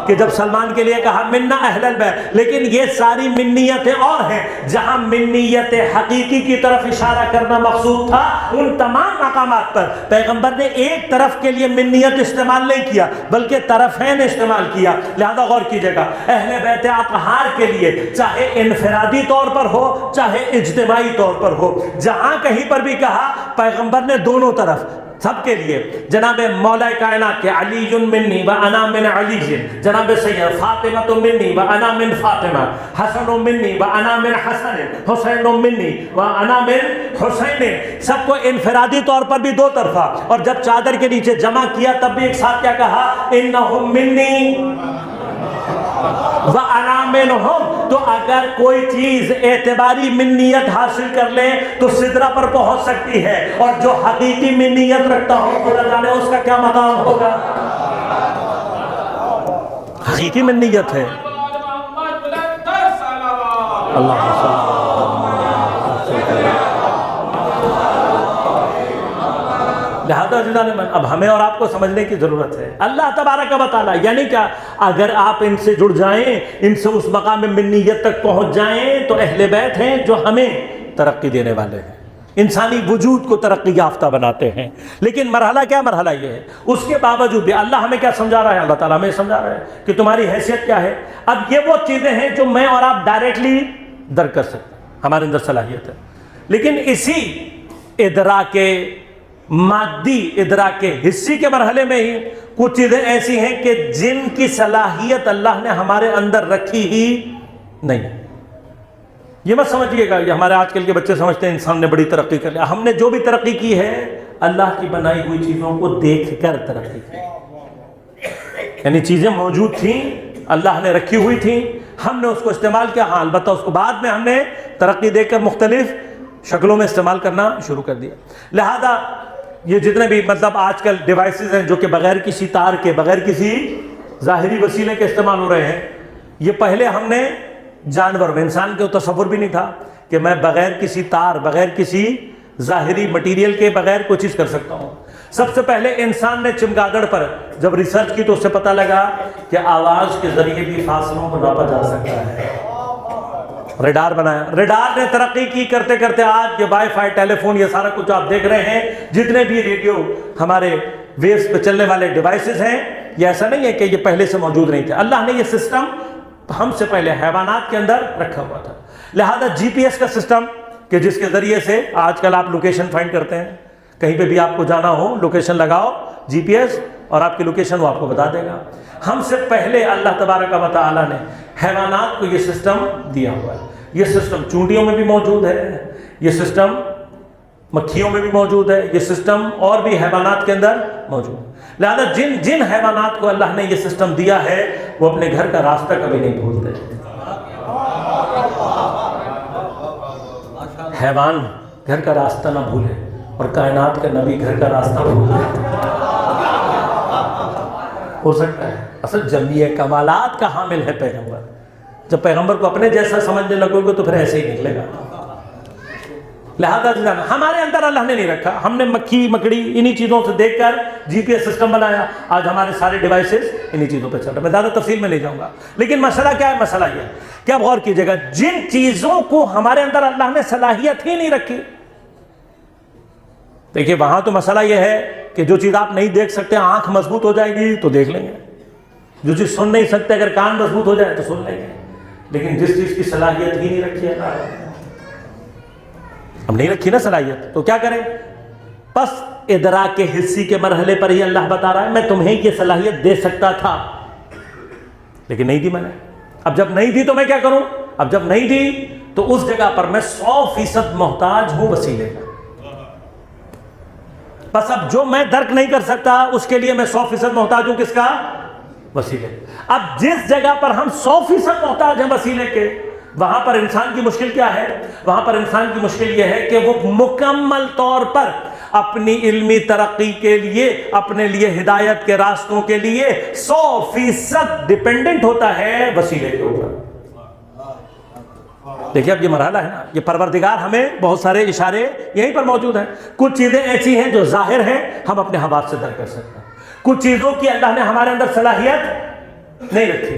S1: کہ جب سلمان کے لیے کہا منا اہل البیت، لیکن یہ ساری منیتیں اور ہیں۔ جہاں منیت حقیقی کی طرف اشارہ کرنا مقصود تھا، ان تمام مقامات پر پیغمبر نے ایک طرف کے لیے منیت استعمال نہیں کیا بلکہ طرفین استعمال کیا۔ لہذا غور کیجئے گا، اہل بیت اطہار کے لیے چاہے انفرادی طور پر ہو چاہے اجتماعی طور پر ہو، جہاں کہیں پر بھی کہا پیغمبر نے دونوں طرف سب کے لیے، جناب مولا کائنات کے علی منی و انا من علی، جناب سید فاطمہ منی و انا من فاطمہ، حسن منی و انا من حسن، حسین منی و انا من حسین، سب کو انفرادی طور پر بھی دو طرفہ، اور جب چادر کے نیچے جمع کیا تب بھی ایک ساتھ کیا کہا، انہم منی وَأَنَا مِنْهُمْ۔ تو اگر کوئی چیز اعتباری منیت حاصل کر لے تو سدرہ پر پہنچ سکتی ہے، اور جو حقیقی منیت رکھتا ہو خدا جانے اس کا کیا مقام ہوگا، حقیقی منیت ہے۔ اللہ لہذا اب ہمیں اور آپ کو سمجھنے کی ضرورت ہے، اللہ تبارک و تعالیٰ یعنی کیا، اگر آپ ان سے جڑ جائیں، ان سے اس مقام منیت تک پہنچ جائیں تو اہل بیت ہیں جو ہمیں ترقی دینے والے ہیں، انسانی وجود کو ترقی یافتہ بناتے ہیں۔ لیکن مرحلہ کیا، مرحلہ یہ ہے، اس کے باوجود بھی اللہ ہمیں کیا سمجھا رہا ہے، اللہ تعالیٰ ہمیں سمجھا رہا ہے کہ تمہاری حیثیت کیا ہے۔ اب یہ وہ چیزیں ہیں جو میں اور آپ ڈائریکٹلی درک کر سکتے ہیں، ہمارے اندر صلاحیت ہے، لیکن اسی ادراک مادی، ادراک حسی کے مرحلے میں ہی کچھ چیزیں ایسی ہیں کہ جن کی صلاحیت اللہ نے ہمارے اندر رکھی ہی نہیں۔ یہ مت سمجھیے گا، یہ ہمارے آج کل کے بچے سمجھتے ہیں انسان نے بڑی ترقی کر لیا۔ ہم نے جو بھی ترقی کی ہے اللہ کی بنائی ہوئی چیزوں کو دیکھ کر ترقی کی، یعنی چیزیں موجود تھیں، اللہ نے رکھی ہوئی تھیں، ہم نے اس کو استعمال کیا، ہاں البتہ اس کو بعد میں ہم نے ترقی دے کر مختلف شکلوں میں استعمال کرنا شروع کر دیا۔ لہذا یہ جتنے بھی مطلب آج کل ڈیوائسز ہیں جو کہ بغیر کسی تار کے، بغیر کسی ظاہری وسیلے کے استعمال ہو رہے ہیں، یہ پہلے ہم نے جانور میں، انسان کے تصور بھی نہیں تھا کہ میں بغیر کسی تار، بغیر کسی ظاہری مٹیریل کے بغیر کوئی چیز کر سکتا ہوں۔ سب سے پہلے انسان نے چمگادڑ پر جب ریسرچ کی تو اس سے پتہ لگا کہ آواز کے ذریعے بھی فاصلوں کو ناپا جا سکتا ہے، ریڈار بنایا، ریڈار نے ترقی کی کرتے کرتے آج یہ وائی فائی، ٹیلی فون، یہ سارا کچھ آپ دیکھ رہے ہیں، جتنے بھی ریڈیو ہمارے ویوز پہ چلنے والے ڈیوائسز ہیں، یہ ایسا نہیں ہے کہ یہ پہلے سے موجود نہیں تھے، اللہ نے یہ سسٹم ہم سے پہلے حیوانات کے اندر رکھا ہوا تھا۔ لہذا جی پی ایس کا سسٹم کہ جس کے ذریعے سے آج کل آپ لوکیشن فائنڈ کرتے ہیں، کہیں پہ بھی آپ کو جانا ہو لوکیشن لگاؤ جی پی ایس اور آپ کی لوکیشن وہ آپ کو بتا دے گا۔ ہم سے پہلے اللہ تبارک و تعالیٰ نے حیوانات کو یہ سسٹم دیا ہوا ہے۔ یہ سسٹم چونٹیوں میں بھی موجود ہے، یہ سسٹم مکھیوں میں بھی موجود ہے، یہ سسٹم اور بھی حیوانات کے اندر موجود ہے۔ لہذا جن حیوانات کو اللہ نے یہ سسٹم دیا ہے وہ اپنے گھر کا راستہ کبھی نہیں بھولتے۔ حیوان گھر کا راستہ نہ بھولے اور کائنات کا نبی گھر کا راستہ بھولے، ہو سکتا ہے؟ اصل جمیع کمالات کا حامل ہے پیغمبر، جب پیغمبر کو اپنے جیسا سمجھنے لگو گے تو پھر ایسے ہی نکلے گا۔ لہذا ہمارے اندر اللہ نے نہیں رکھا، ہم نے مکھی مکڑی انہی چیزوں سے دیکھ کر جی پی ایس سسٹم بنایا، آج ہمارے سارے ڈیوائسز انہی چیزوں پہ چل رہے ہیں۔ میں زیادہ تفصیل میں لے جاؤں گا، لیکن مسئلہ کیا ہے، مسئلہ یہ ہے کہ آپ غور کیجئے گا، جن چیزوں کو ہمارے اندر اللہ نے صلاحیت ہی نہیں رکھی، دیکھیے وہاں تو مسئلہ یہ ہے کہ جو چیز آپ نہیں دیکھ سکتے، آنکھ مضبوط ہو جائے گی تو دیکھ لیں گے، جو چیز سن نہیں سکتے اگر کان مضبوط ہو جائے تو سن لیں گے، لیکن جس چیز کی صلاحیت ہی نہیں رکھی ہے، ہم نہیں رکھی نا صلاحیت، تو کیا کریں؟ بس ادراک حسی کے مرحلے پر ہی اللہ بتا رہا ہے میں تمہیں یہ صلاحیت دے سکتا تھا لیکن نہیں دی میں نے۔ اب جب نہیں دی تو میں کیا کروں؟ اب جب نہیں دی تو اس جگہ پر میں 100% محتاج ہوں وسیلے کا۔ بس اب جو میں درک نہیں کر سکتا اس کے لیے میں 100% محتاج ہوں، کس کا؟ وسیلے۔ اب جس جگہ پر ہم 100% محتاج ہیں وسیلے کے، وہاں پر انسان کی مشکل کیا ہے؟ وہاں پر انسان کی مشکل یہ ہے کہ وہ مکمل طور پر اپنی علمی ترقی کے لیے، اپنے لیے ہدایت کے راستوں کے لیے 100% ڈیپینڈنٹ ہوتا ہے وسیلے کے اوپر۔ دیکھیے اب یہ مرحلہ ہے نا، یہ پروردگار ہمیں بہت سارے اشارے یہیں پر موجود ہیں۔ کچھ چیزیں ایسی ہیں جو ظاہر ہیں، ہم اپنے حواس سے درک کر سکتے ہیں، کچھ چیزوں کی اللہ نے ہمارے اندر صلاحیت نہیں رکھی۔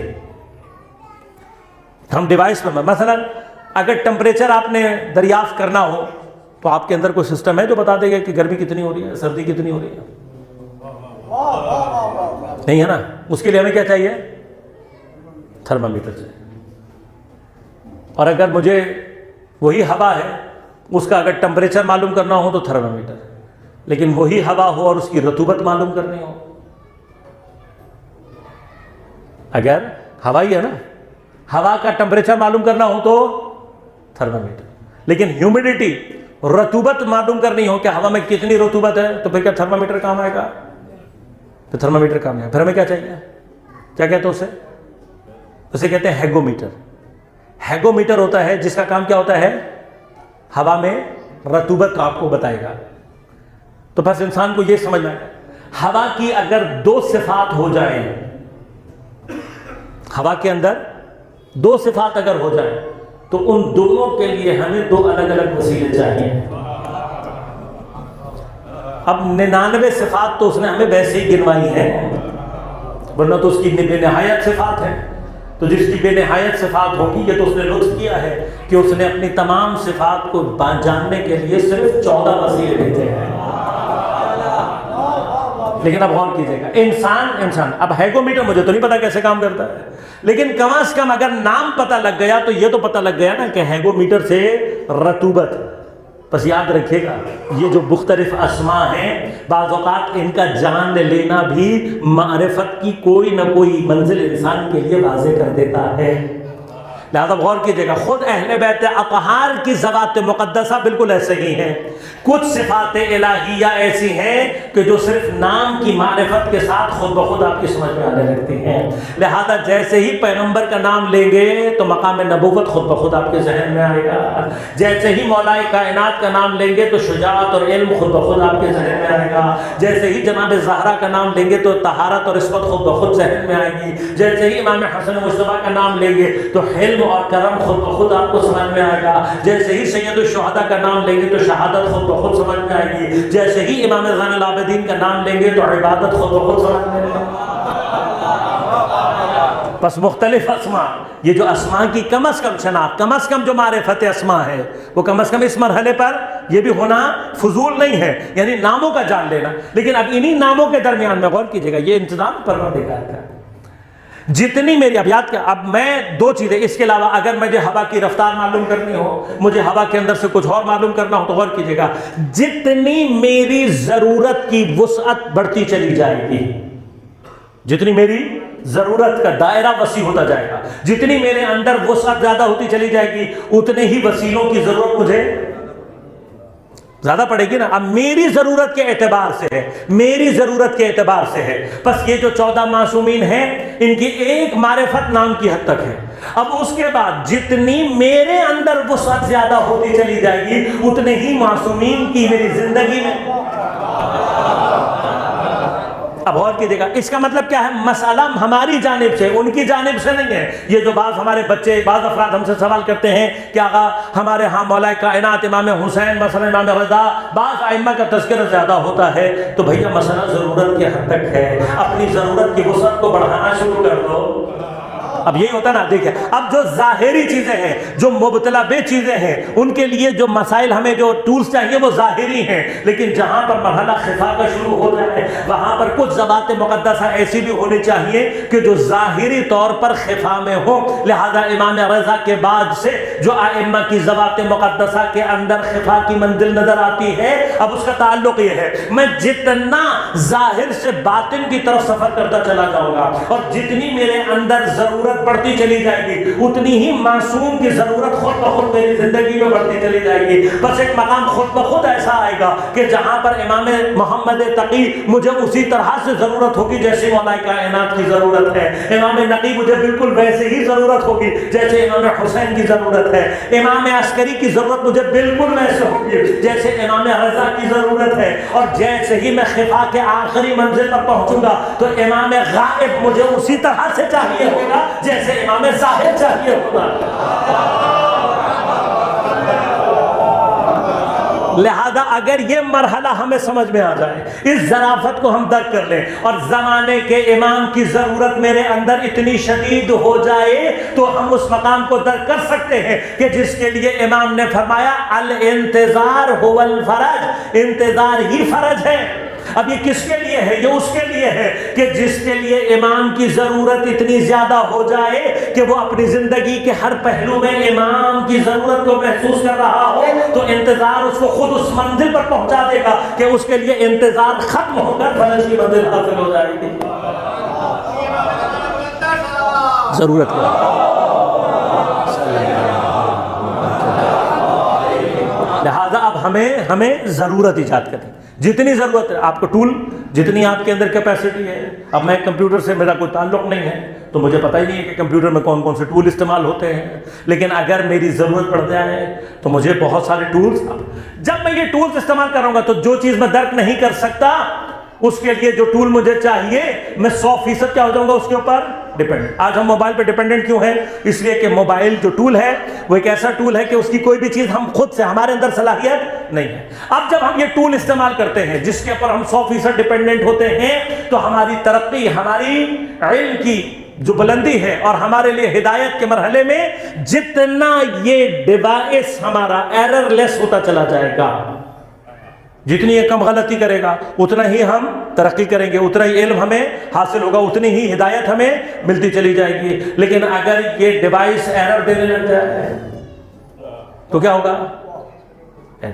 S1: ہم ڈیوائس میں مثلا اگر ٹمپریچر آپ نے دریافت کرنا ہو تو آپ کے اندر کوئی سسٹم ہے جو بتا دے گا کہ گرمی کتنی ہو رہی ہے، سردی کتنی ہو رہی ہے؟ نہیں ہے نا، اس کے لیے ہمیں کیا چاہیے؟ تھرمامیٹر چاہیے۔ اور اگر مجھے وہی ہوا ہے اس کا اگر ٹمپریچر معلوم کرنا ہو تو تھرمامیٹر، لیکن وہی ہوا ہو اور اس کی رطوبت معلوم کرنی ہو. اگر ہوا ہی ہے نا، ہوا کا ٹمپریچر معلوم کرنا ہو تو تھرمامیٹر. لیکن ہیومیڈیٹی، رطوبت معلوم کرنی ہو کہ ہوا میں کتنی رطوبت ہے، تو پھر کیا تھرمامیٹر کام آئے گا؟ پھر تھرمامیٹر کام ہے. پھر ہمیں کیا چاہیے؟ کیا کہتے ہیں اسے کہتے ہیں ہیگومیٹر. ہیگومیٹر ہوتا ہے جس کا کام کیا ہوتا ہے؟ ہوا میں رطوبت آپ کو بتائے گا. تو بس انسان کو یہ سمجھنا ہے، ہوا کی اگر دو صفات ہو جائیں، ہوا کے اندر دو صفات اگر ہو جائیں تو ان دونوں کے لیے ہمیں دو الگ الگ وسیلے چاہیے. اب 99 صفات تو اس نے ہمیں ویسے ہی گنوائی ہیں، ورنہ تو اس کی بے نہایت صفات ہیں. تو جس کی بے نہایت صفات ہوگی، یہ تو اس نے لطف کیا ہے کہ اس نے اپنی تمام صفات کو جاننے کے لیے صرف 14 وسیلے بھیجے ہیں. لیکن اب غور کیجئے گا، انسان اب ہیگومیٹر مجھے تو نہیں پتا کیسے کام کرتا ہے، لیکن کم از کم اگر نام پتہ لگ گیا تو یہ تو پتہ لگ گیا نا کہ ہیگومیٹر سے رطوبت. بس یاد رکھیے گا، یہ جو مختلف اسماء ہیں، بعض اوقات ان کا جان لینا بھی معرفت کی کوئی نہ کوئی منزل انسان کے لیے واضح کر دیتا ہے. لہذا غور کیجئے گا، خود اہل بیت اطہار کی ذوات مقدسہ بالکل ایسے ہی ہیں. کچھ صفات الہیہ ایسی ہیں کہ جو صرف نام کی معرفت کے ساتھ خود بخود آپ کی سمجھ میں آنے لگتی ہیں. لہذا جیسے ہی پیغمبر کا نام لیں گے تو مقام نبوت خود بخود آپ کے ذہن میں آئے گا. جیسے ہی مولا کائنات کا نام لیں گے تو شجاعت اور علم خود بخود آپ کے ذہن میں آئے گا. جیسے ہی جناب زہرا کا نام لیں گے تو طہارت اور عصمت خود بخود ذہن میں آئے گی. جیسے ہی امام حسن مصطفیٰ کا نام لیں گے تو علم اور کرم خود بخود آپ کو سمجھ میں آئے گا. جیسے ہی سید الشہداء کا نام لیں گے تو شہادت خود بخود سمجھ میں آئے گی. جیسے ہی امام زین العابدین کا نام لیں گے تو عبادت خود بخود سمجھ میں آئے گی. بس مختلف اسماء، یہ جو اسماء کی کم از کم شناخت، کم از کم جو معرفت اسماء ہے، وہ کم از کم اس مرحلے پر یہ بھی ہونا فضول نہیں ہے، یعنی ناموں کا جان لینا. لیکن اب انہی ناموں کے درمیان میں غور کیجئے گا، یہ انتظام پروردگار کا ہے. جتنی میری اب یاد کیا، اب میں دو چیزیں اس کے علاوہ اگر مجھے ہوا کی رفتار معلوم کرنی ہو، مجھے ہوا کے اندر سے کچھ اور معلوم کرنا ہو تو غور کیجئے گا، جتنی میری ضرورت کی وسعت بڑھتی چلی جائے گی، جتنی میری ضرورت کا دائرہ وسیع ہوتا جائے گا، جتنی میرے اندر وسعت زیادہ ہوتی چلی جائے گی، اتنے ہی وسیلوں کی ضرورت مجھے زیادہ پڑے گی نا. اب میری ضرورت کے اعتبار سے ہے، میری ضرورت کے اعتبار سے ہے. بس یہ جو 14 معصومین ہیں، ان کی ایک معرفت نام کی حد تک ہے. اب اس کے بعد جتنی میرے اندر وسعت زیادہ ہوتی چلی جائے گی، اتنے ہی معصومین کی میری زندگی میں. اب غور کیجئے گا، اس کا مطلب کیا ہے؟ مسئلہ ہماری جانب سے، ان کی جانب سے نہیں ہے. یہ جو بعض ہمارے بچے، بعض افراد ہم سے سوال کرتے ہیں کہ آقا ہمارے ہاں مولا کائنات امام حسین مثلا امام رضا بعض ائمہ کا تذکرہ زیادہ ہوتا ہے، تو بھیا مسئلہ ضرورت کے حد تک ہے. اپنی ضرورت کی وسعت کو بڑھانا شروع کر دو. اب یہی ہوتا نا، دیکھیں اب جو ظاہری چیزیں ہیں، جو مبتلا بے چیزیں ہیں، ان کے لیے جو مسائل ہمیں جو ٹولز چاہیے وہ ظاہری ہیں. لیکن جہاں پر مرحلہ خفا کا شروع ہو جائے، وہاں پر کچھ ذوات مقدسہ ایسی بھی ہونی چاہیے کہ جو ظاہری طور پر خفا میں ہو. لہذا امام رضا کے بعد سے جو ائمہ کی ذوات مقدسہ کے اندر خفا کی منزل نظر آتی ہے، اب اس کا تعلق یہ ہے، میں جتنا ظاہر سے باطن کی طرف سفر کرتا چلا جاؤں گا اور جتنی میرے اندر ضرورت بڑھتی چلی جائے گی، اتنی ہی معصوم کی ضرورت خود بخود میری زندگی میں بڑھتی چلی جائے گی. بس ایک مقام خود بخود ایسا آئے گا کہ جہاں پر امام محمد تقی مجھے اسی طرح سے ضرورت ہوگی جیسے مولا کائنات کی ضرورت ہے. امام نقی مجھے بالکل ویسے ہی ضرورت ہوگی جیسے امام حسین کی ضرورت ہے. امام عسکری کی ضرورت مجھے بالکل ویسے ہوگی جیسے امام رضا کی ضرورت ہے. اور جیسے ہی میں خفا کے آخری منزل پر پہنچوں گا تو امام غائب مجھے اسی طرح سے چاہیے ہوگا جیسے امام ظاہر چاہیے ہوگا. لہذا اگر یہ مرحلہ ہمیں سمجھ میں آ جائے، اس ظرافت کو ہم درک کر لیں اور زمانے کے امام کی ضرورت میرے اندر اتنی شدید ہو جائے تو ہم اس مقام کو درک کر سکتے ہیں کہ جس کے لیے امام نے فرمایا الانتظار هو الفرج، انتظار ہی فرج ہے. اب یہ کس کے لیے ہے؟ یہ اس کے لیے ہے کہ جس کے لیے امام کی ضرورت اتنی زیادہ ہو جائے کہ وہ اپنی زندگی کے ہر پہلو میں امام کی ضرورت کو محسوس کر رہا ہو، تو انتظار اس کو خود اس منزل پر پہنچا دے گا کہ اس کے لیے انتظار ختم ہو کر فلج کی منزل حاصل ہو جائے گی۔ ضرورت کیا؟ لہذا اب ہمیں ضرورت ایجاد کریں، جتنی ضرورت ہے آپ کو ٹول، جتنی آپ کے اندر کیپیسٹی ہے۔ اب میں کمپیوٹر سے میرا کوئی تعلق نہیں ہے تو مجھے پتہ ہی نہیں ہے کہ کمپیوٹر میں کون کون سے ٹول استعمال ہوتے ہیں، لیکن اگر میری ضرورت پڑ جائے تو مجھے بہت سارے ٹولز، جب میں یہ ٹولز استعمال کروں گا تو جو چیز میں درک نہیں کر سکتا اس کے لیے جو ٹول مجھے چاہیے میں 100% کیا ہو جاؤں گا اس کے اوپر ڈیپینڈنٹ۔ آج ہم موبائل پہ ڈیپینڈنٹ کیوں ہیں؟ اس لیے کہ موبائل جو ٹول ہے وہ ایک ایسا ٹول ہے کہ اس کی کوئی بھی چیز ہم خود سے، ہمارے اندر صلاحیت نہیں ہے۔ اب جب ہم یہ ٹول استعمال کرتے ہیں جس کے اوپر ہم 100% ڈیپینڈنٹ ہوتے ہیں تو ہماری ترقی، ہماری علم کی جو بلندی ہے اور ہمارے لیے ہدایت کے مرحلے میں جتنا یہ ڈیوائس ہمارا ایرر لیس ہوتا چلا جائے گا، جتنی یہ کم غلطی کرے گا اتنا ہی ہم ترقی کریں گے، اتنا ہی علم ہمیں حاصل ہوگا، اتنی ہی ہدایت ہمیں ملتی چلی جائے گی۔ لیکن اگر یہ ڈیوائس ایرر دینے لگ جائے تو کیا ہوگا؟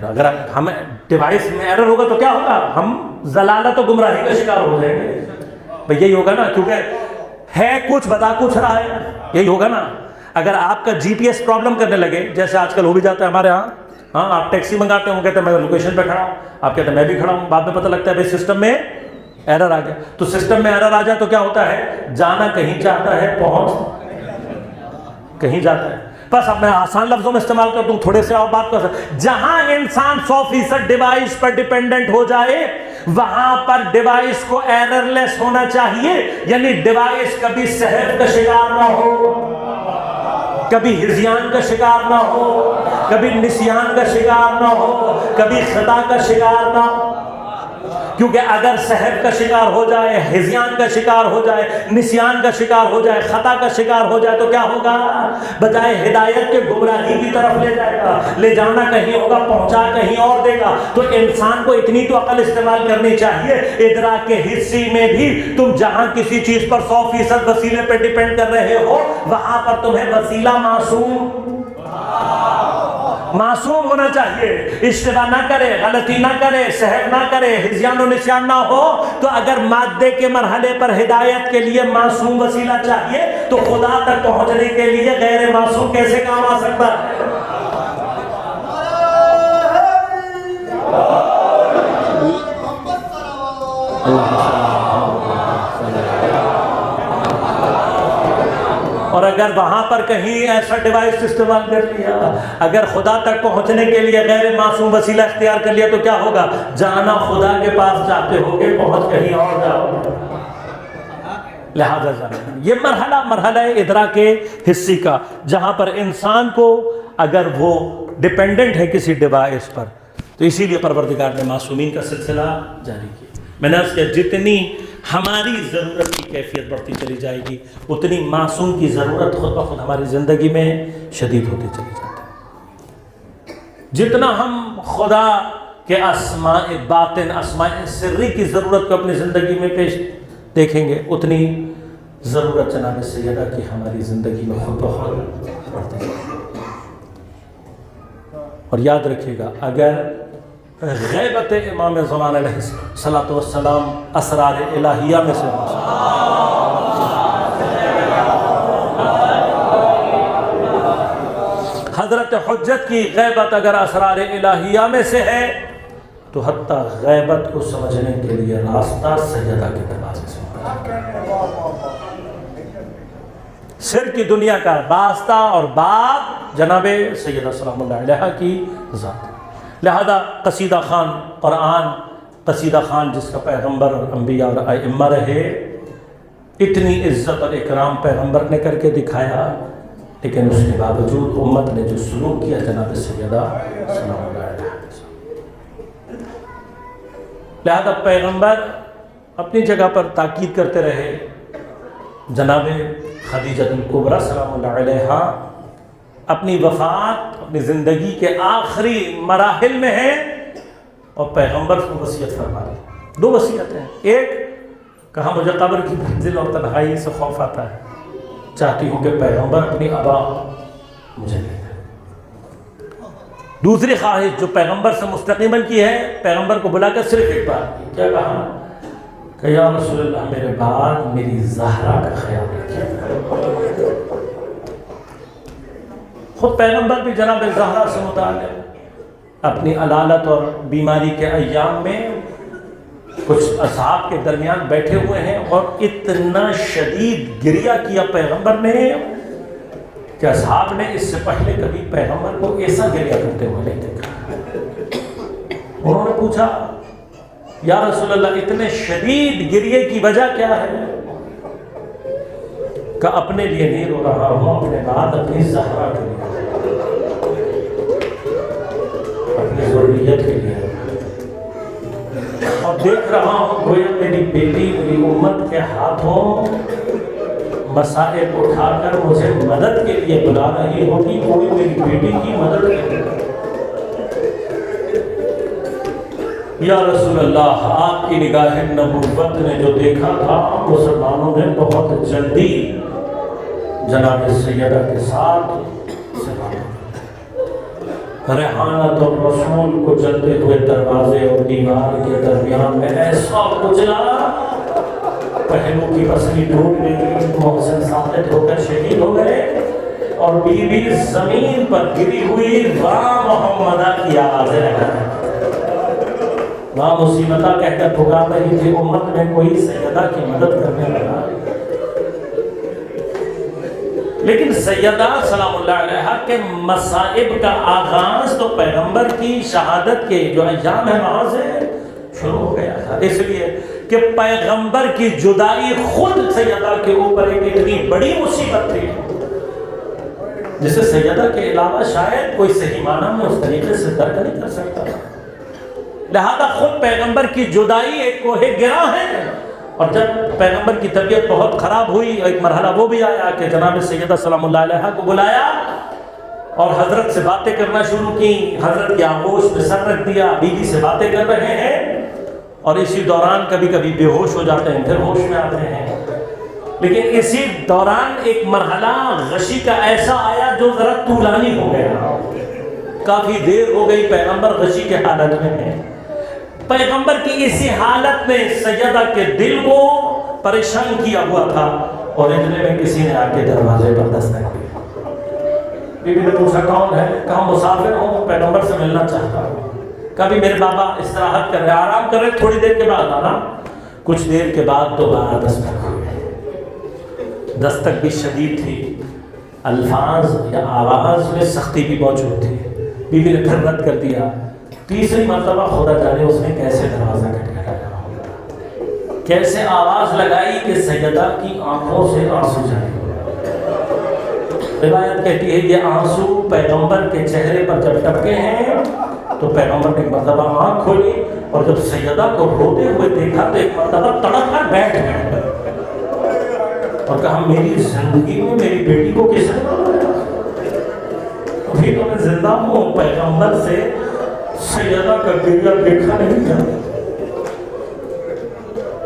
S1: اگر ہم ڈیوائس میں ایرر ہوگا تو کیا ہوگا؟ ہم ضلالت و گمراہی کا شکار ہو جائیں گے۔ بھئی یہی ہوگا نا، کیونکہ ہے کچھ بتا کچھ رہا ہے، یہی ہوگا نا۔ اگر آپ کا جی پی ایس پرابلم کرنے لگے، جیسے آج کل ہو بھی جاتا ہے ہمارے ہاں، آپ ٹیکسی منگاتے ہیں، وہ کہتے ہیں میں لوکیشن پہ کھڑا ہوں، آپ کہتے ہیں میں بھی کھڑا ہوں، بعد میں پتہ لگتا ہے بھائی سسٹم میں ایرر آ گیا۔ تو سسٹم میں ایرر آ جائے تو کیا ہوتا ہے؟ جانا کہیں چاہتا ہے، پہنچ کہیں جاتا ہے۔ بس اب میں آسان لفظوں میں استعمال کرتا ہوں، تھوڑے سے اور بات کر سکتا ہوں۔ جہاں انسان 100% ڈیوائس پر ڈیپینڈنٹ ہو جائے وہاں پر ڈیوائس کو ایرر لیس ہونا چاہیے، یعنی ڈیوائس کبھی سہو کا شکار نہ ہو، کبھی ہذیان کا شکار نہ ہو، کبھی نسیان کا شکار نہ ہو، کبھی خطا کا شکار نہ ہو۔ کیونکہ اگر سہو کا شکار ہو جائے، ہذیان کا شکار ہو جائے، نسیان کا شکار ہو جائے، خطا کا شکار ہو جائے تو کیا ہوگا؟ بجائے ہدایت کے گمراہی کی طرف لے جائے گا، لے جانا کہیں ہوگا، پہنچا کہیں اور دے گا۔ تو انسان کو اتنی تو عقل استعمال کرنی چاہیے، ادراک کے حصے میں بھی تم جہاں کسی چیز پر 100% وسیلے پہ ڈیپینڈ کر رہے ہو وہاں پر تمہیں وسیلہ معصوم ہونا چاہیے، اشتباہ نہ کرے، غلطی نہ کرے، سہو نہ کرے، ہذیان و نسیان نہ ہو۔ تو اگر مادے کے مرحلے پر ہدایت کے لیے معصوم وسیلہ چاہیے تو خدا تک پہنچنے کے لیے غیر معصوم کیسے کام آ سکتا ہے؟ اور اگر وہاں پر کہیں ایسا ڈیوائس استعمال کر لیا، اگر خدا تک پہنچنے کے لیے غیر معصوم وسیلہ اختیار کر لیا تو کیا ہوگا؟ جانا خدا کے پاس جاتے ہوگے، پہنچ کہیں اور جاؤ۔ لہذا یہ مرحلہ ادراک حسی کا، جہاں پر انسان کو اگر وہ ڈیپینڈنٹ ہے کسی ڈیوائس پر، تو اسی لیے پروردگار نے معصومین کا سلسلہ جاری کیا۔ میں نے اس کے جتنی ہماری ضرورت کی کیفیت بڑھتی چلی جائے گی اتنی معصوم کی ضرورت خود بخود ہماری زندگی میں شدید ہوتی چلی جاتی ہے۔ جتنا ہم خدا کے اسماء باطن، اسماء سری کی ضرورت کو اپنی زندگی میں پیش دیکھیں گے اتنی ضرورت جناب سیدہ کی ہماری زندگی میں خود بخود بڑھتی جائے گی۔ اور یاد رکھیے گا، اگر غیبت امام زمان علیہ الصلوۃ والسلام اسرار الہیہ میں سے حضرت حجت کی غیبت اگر اسرار الہیہ میں سے ہے تو حتیٰ غیبت کو سمجھنے کے لیے راستہ سیدہ کے دروازے سے، سر کی دنیا کا راستہ اور باب جناب سیدہ سلام اللہ علیہ کی ذات۔ لہذا قصیدہ خوان قرآن، قصیدہ خوان جس کا پیغمبر اور انبیاء اور ائمہ رہے، اتنی عزت اور اکرام پیغمبر نے کر کے دکھایا، لیکن اس کے باوجود امت نے جو سلوک کیا جناب سیدہ سلام اللہ علیہ۔ لہذا پیغمبر اپنی جگہ پر تاکید کرتے رہے، جناب خدیجہ الکبریٰ سلام اللہ علیہ اپنی وفات، اپنی زندگی کے آخری مراحل میں ہے اور پیغمبر کو وصیت فرما دی دو وصیتیں، ایک کہا مجھے قبر کی منزل اور تنہائی سے خوف آتا ہے، چاہتی ہوں کہ پیغمبر اپنی ابا مجھے دے دیں۔ دوسری خواہش جو پیغمبر سے مستقیماً کی ہے، پیغمبر کو بلا کر صرف ایک بات کی، کیا کہا کہ یا رسول اللہ میرے بعد میری زہرا کا خیال رکھیے۔ خود پیغمبر بھی جناب زہرا سے متعلق اپنی علالت اور بیماری کے ایام میں کچھ اصحاب کے درمیان بیٹھے ہوئے ہیں اور اتنا شدید گریہ کیا پیغمبر نے کہ اصحاب نے اس سے پہلے کبھی پیغمبر کو ایسا گریہ کرتے ہوئے نہیں دیکھا۔ انہوں نے پوچھا یا رسول اللہ اتنے شدید گریہ کی وجہ کیا ہے؟ کہ اپنے لیے نہیں رو رہا ہوں، اپنے بعد اپنی زہرا کے لیے، اپنی ضروریت کے لیے، اور دیکھ رہا ہوں گویا میری بیٹی میری امت کے ہاتھوں مصائب اٹھا کر مجھے مدد کے لیے بلا رہی ہوگی، کوئی میری بیٹی کی مدد کے لیے۔ یا رسول اللہ آپ کی نگاہ نبوت نے جو دیکھا تھا، مسلمانوں نے بہت جلدی جناب سیدہ کے ساتھ ریحانت اور رسول کو جلتے ہوئے دروازے اور دیوار کے درمیان میں ایسا کچلا پہلو کی پسلی ٹوٹ گئی، محسن ساقط ہو کر شہید ہو گئے، اور بیوی زمین پر گری ہوئی واہ محمدہ کی آوازیں لگا ہے، واہ مصیبتہ کہہ کر پکار رہی تھی، امت میں کوئی سیدہ کی مدد کرنے لگا۔ لیکن سیدہ سلام اللہ علیہا کے مصائب کا آغاز تو پیغمبر کی شہادت کے جو ایام ہے وہاں سے شروع ہو گیا تھا، اس لیے کہ پیغمبر کی جدائی خود سیدہ کے اوپر ایک اتنی بڑی مصیبت تھی جسے سیدہ کے علاوہ شاید کوئی صحیح معنی میں اس طریقے سے درک نہیں کر سکتا، لہذا خود پیغمبر کی جدائی ایک کوہ گراں ہے۔ اور جب پیغمبر کی طبیعت بہت خراب ہوئی، ایک مرحلہ وہ بھی آیا کہ جناب سیدہ سلام اللہ علیہا کو بلایا اور حضرت سے باتیں کرنا شروع کی، حضرت کی آغوش میں سر رکھ دیا، بیوی سے باتیں کر رہے ہیں، اور اسی دوران کبھی کبھی بے ہوش ہو جاتے ہیں، پھر ہوش میں آتے ہیں، لیکن اسی دوران ایک مرحلہ غشی کا ایسا آیا جو ذرا طولانی ہو گیا، کافی دیر ہو گئی پیغمبر غشی کے حالت میں ہیں۔ پیغمبر کی اسی حالت میں سیدہ کے دل کو پریشان کیا ہوا تھا، اور اتنے میں کسی نے آ کے دروازے پر دستک دی۔ بی بی نے پوچھا کون ہے؟ کہا مسافر ہوں، پیغمبر سے ملنا چاہتا ہوں۔ کبھی میرے بابا استراحت کر رہے، آرام کر رہے، تھوڑی دیر کے بعد آنا۔ کچھ دیر کے بعد دوبارہ دستک ہوئی، دستک بھی شدید تھی، الفاظ یا آواز میں سختی بھی موجود تھی۔ بی بی نے پھر رد کر دیا۔ تیسری مرتبہ خدا جانے اس نے کیسے دروازہ کھٹکھٹایا، کیسے آواز لگائی کہ سیدہ کی آنکھوں سے آنسو جائے۔ روایت کہتی ہے یہ آنسو پیغمبر کے چہرے پر جب ٹپکے ہیں تو پیغمبر نے ایک مرتبہ آنکھ کھولی، اور جب سیدہ کو روتے ہوئے دیکھا تو ایک مرتبہ تڑپ کر بیٹھ گئے اور کہا میری زندگی میں میری بیٹی کو کس نے بلایا؟ ابھی تو میں زندہ ہوں، پیغمبر سے سیدہ کا گریہ دیکھا نہیں جاتا،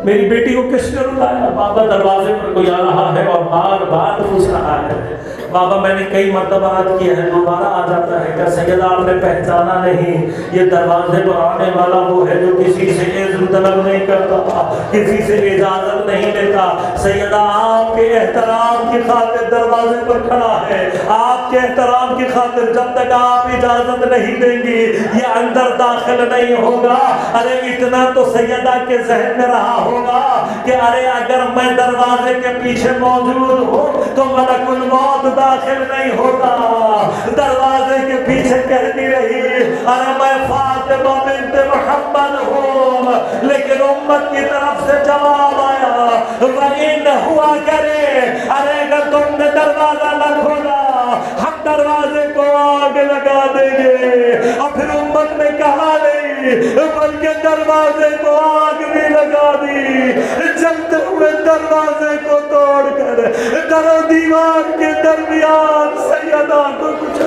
S1: میری بیٹی کو کس نے بلایا؟ بابا دروازے پر کوئی آ رہا ہے اور بار بار پوچھ رہا ہے، بابا میں نے کئی مرتبہ عرض کیا ہے، دوبارہ آ جاتا ہے، کہ سیدہ آپ نے پہچانا نہیں، یہ دروازے پر آنے والا وہ ہے جو کسی سے اذن طلب نہیں کرتا، کسی سے اجازت نہیں لیتا، سیدہ آپ کے احترام کی خاطر دروازے پر کھڑا ہے، آپ کے احترام کی خاطر جب تک آپ اجازت نہیں دیں گی یہ اندر داخل نہیں ہوگا۔ ارے اتنا تو سیدہ کے ذہن میں رہا ہوگا کہ ارے اگر میں دروازے کے پیچھے موجود ہوں تو ملک الموت داخل نہیں ہوتا۔ دروازے کے پیچھے کہتی رہی ارے میں فاطمہ بنت محمد ہوں، لیکن امت کی طرف سے جواب آیا وَإِنْ ہوا کرے ارے اگر تم نے دروازہ نہ کھولا ہم دروازے کو آگ لگا دیں گے، اور پھر امت نے کہا نہیں بلکہ دروازے کو آگ بھی لگا دی، جلتے ہوئے دروازے کو توڑ کر در و دیوار کے درمیان سیدہ کو کچھ